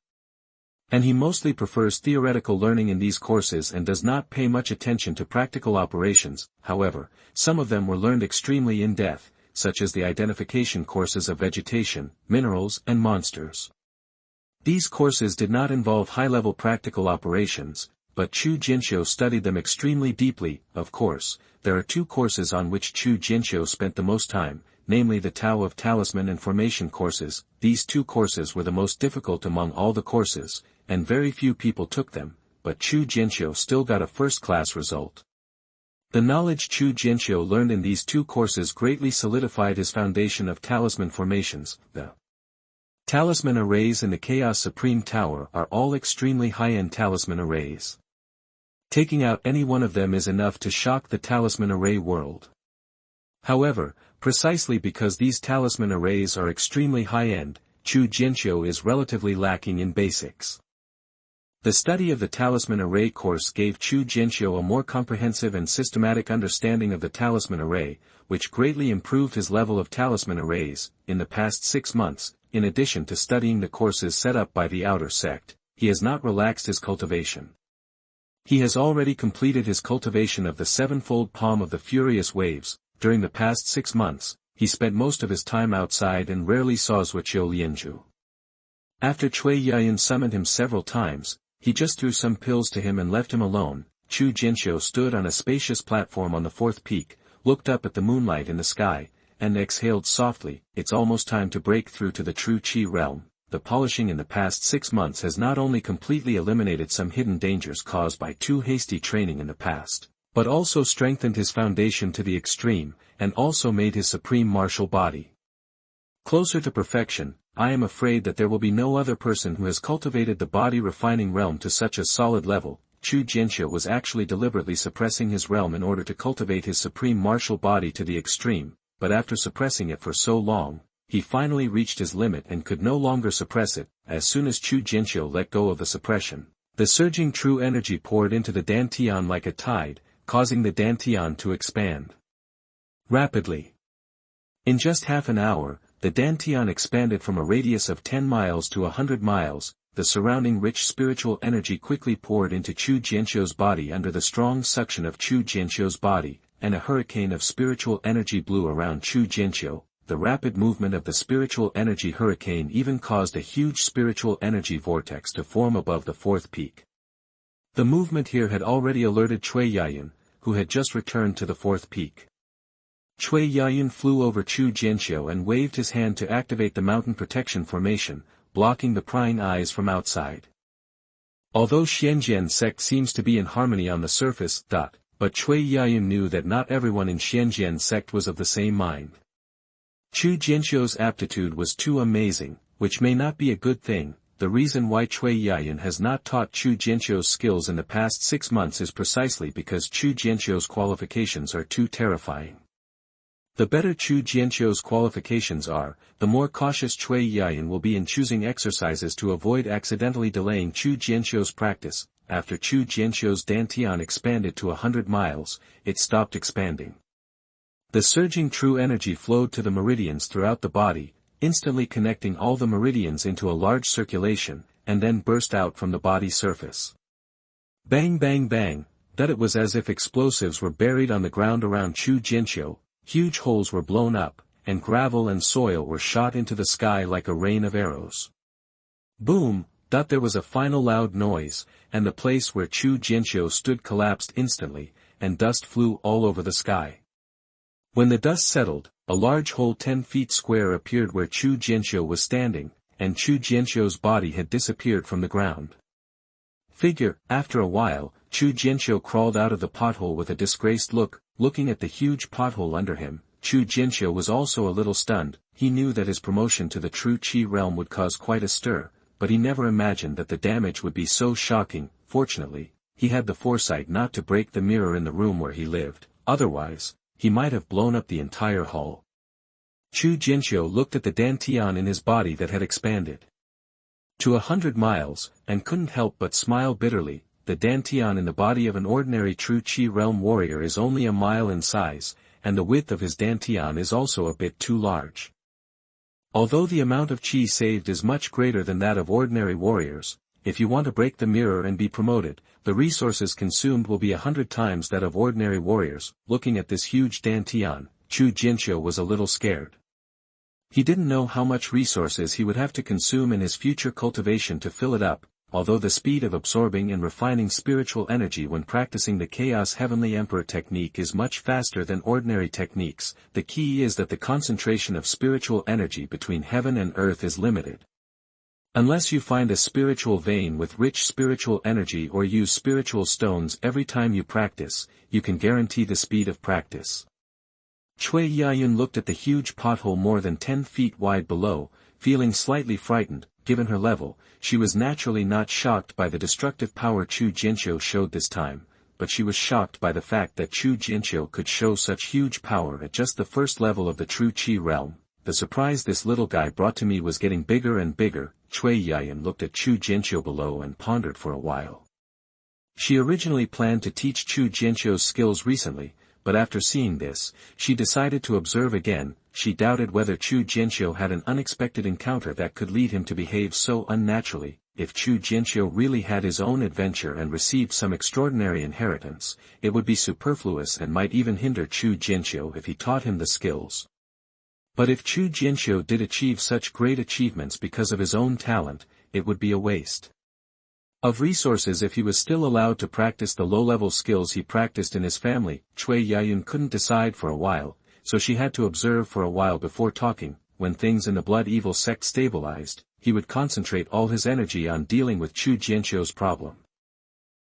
S1: And he mostly prefers theoretical learning in these courses and does not pay much attention to practical operations. However, some of them were learned extremely in-depth, such as the identification courses of vegetation, minerals and monsters. These courses did not involve high-level practical operations, but Chu Jianqiu studied them extremely deeply. Of course, there are 2 courses on which Chu Jianqiu spent the most time, namely the Tao of Talisman and Formation courses. These 2 courses were the most difficult among all the courses, and very few people took them, but Chu Jianqiu still got a first-class result. The knowledge Chu Jianqiu learned in these 2 courses greatly solidified his foundation of talisman formations. The talisman arrays in the Chaos Supreme Tower are all extremely high-end talisman arrays. Taking out any one of them is enough to shock the talisman array world. However, precisely because these talisman arrays are extremely high-end, Chu Jianqiu is relatively lacking in basics. The study of the Talisman Array course gave Chu Jianqiu a more comprehensive and systematic understanding of the Talisman Array, which greatly improved his level of Talisman Arrays. In the past 6 months, in addition to studying the courses set up by the outer sect, he has not relaxed his cultivation. He has already completed his cultivation of the sevenfold palm of the furious waves. During the past 6 months, he spent most of his time outside and rarely saw Chu Jianqiu. After Chu Jianqiu summoned him several times, he just threw some pills to him and left him alone. Chu Jianqiu stood on a spacious platform on the 4th peak, looked up at the moonlight in the sky, and exhaled softly. It's almost time to break through to the true Qi realm. The polishing in the past 6 months has not only completely eliminated some hidden dangers caused by too hasty training in the past, but also strengthened his foundation to the extreme, and also made his supreme martial body closer to perfection. I am afraid that there will be no other person who has cultivated the body refining realm to such a solid level. Chu Jianqiu was actually deliberately suppressing his realm in order to cultivate his supreme martial body to the extreme, but after suppressing it for so long, he finally reached his limit and could no longer suppress it. As soon as Chu Jianqiu let go of the suppression, the surging true energy poured into the Dantian like a tide, causing the Dantian to expand rapidly. In just half an hour, the Dantian expanded from a radius of 10 miles to 100 miles. The surrounding rich spiritual energy quickly poured into Chu Jianqiu's body under the strong suction of Chu Jianqiu's body, and a hurricane of spiritual energy blew around Chu Jianqiu. The rapid movement of the spiritual energy hurricane even caused a huge spiritual energy vortex to form above the 4th peak. The movement here had already alerted Chu Jianqiu, who had just returned to the 4th peak. Chu Jianqiu flew over Chu Jianqiu and waved his hand to activate the mountain protection formation, blocking the prying eyes from outside. Although Xianxia sect seems to be in harmony on the surface, but Chu Jianqiu knew that not everyone in Xianxia sect was of the same mind. Chu Jianqiu's aptitude was too amazing, which may not be a good thing. The reason why Chu Jianqiu has not taught Chu Jianqiu's skills in the past 6 months is precisely because Chu Jianqiu's qualifications are too terrifying. The better Chu Jianqiu's qualifications are, the more cautious Chu Jianqiu will be in choosing exercises to avoid accidentally delaying Chu Jianqiu's practice. After Chu Jianqiu's Dantian expanded to 100 miles, it stopped expanding. The surging true energy flowed to the meridians throughout the body, instantly connecting all the meridians into a large circulation, and then burst out from the body surface. Bang bang bang, that it was as if explosives were buried on the ground around Chu Jianqiu. Huge holes were blown up, and gravel and soil were shot into the sky like a rain of arrows. Boom! There was a final loud noise, and the place where Chu Jianqiu stood collapsed instantly, and dust flew all over the sky. When the dust settled, a large hole 10 feet square appeared where Chu Jianqiu was standing, and Chu Jianqiu's body had disappeared from the ground. After a while, Chu Jianqiu crawled out of the pothole with a disgraced look. Looking at the huge pothole under him, Chu Jianqiu was also a little stunned. He knew that his promotion to the true Qi realm would cause quite a stir, but he never imagined that the damage would be so shocking. Fortunately, he had the foresight not to break the mirror in the room where he lived, otherwise, he might have blown up the entire hall. Chu Jianqiu looked at the Dantian in his body that had expanded to 100 miles, and couldn't help but smile bitterly. The Dantian in the body of an ordinary true Qi realm warrior is only a mile in size, and the width of his Dantian is also a bit too large. Although the amount of Qi saved is much greater than that of ordinary warriors, if you want to break the mirror and be promoted, the resources consumed will be 100 times that of ordinary warriors. Looking at this huge Dantian, Chu Jianqiu was a little scared. He didn't know how much resources he would have to consume in his future cultivation to fill it up. Although the speed of absorbing and refining spiritual energy when practicing the Chaos Heavenly Emperor technique is much faster than ordinary techniques, the key is that the concentration of spiritual energy between heaven and earth is limited. Unless you find a spiritual vein with rich spiritual energy or use spiritual stones every time you practice, you can guarantee the speed of practice. Chu Jianqiu looked at the huge pothole more than 10 feet wide below, feeling slightly frightened. Given her level, she was naturally not shocked by the destructive power Chu Jianqiu showed this time, but she was shocked by the fact that Chu Jianqiu could show such huge power at just the first level of the true Qi realm. the surprise this little guy brought to me was getting bigger and bigger. Chu Jianqiu looked at Chu Jianqiu below and pondered for a while. She originally planned to teach Chu Jianqiu's skills recently, but after seeing this, she decided to observe again. She doubted whether Chu Jianqiu had an unexpected encounter that could lead him to behave so unnaturally. If Chu Jianqiu really had his own adventure and received some extraordinary inheritance, it would be superfluous and might even hinder Chu Jianqiu if he taught him the skills. But if Chu Jianqiu did achieve such great achievements because of his own talent, it would be a waste of resources if he was still allowed to practice the low-level skills he practiced in his family. Chu Jianqiu couldn't decide for a while, so she had to observe for a while before talking. When things in the blood evil sect stabilized, he would concentrate all his energy on dealing with Chu Jianqiu's problem.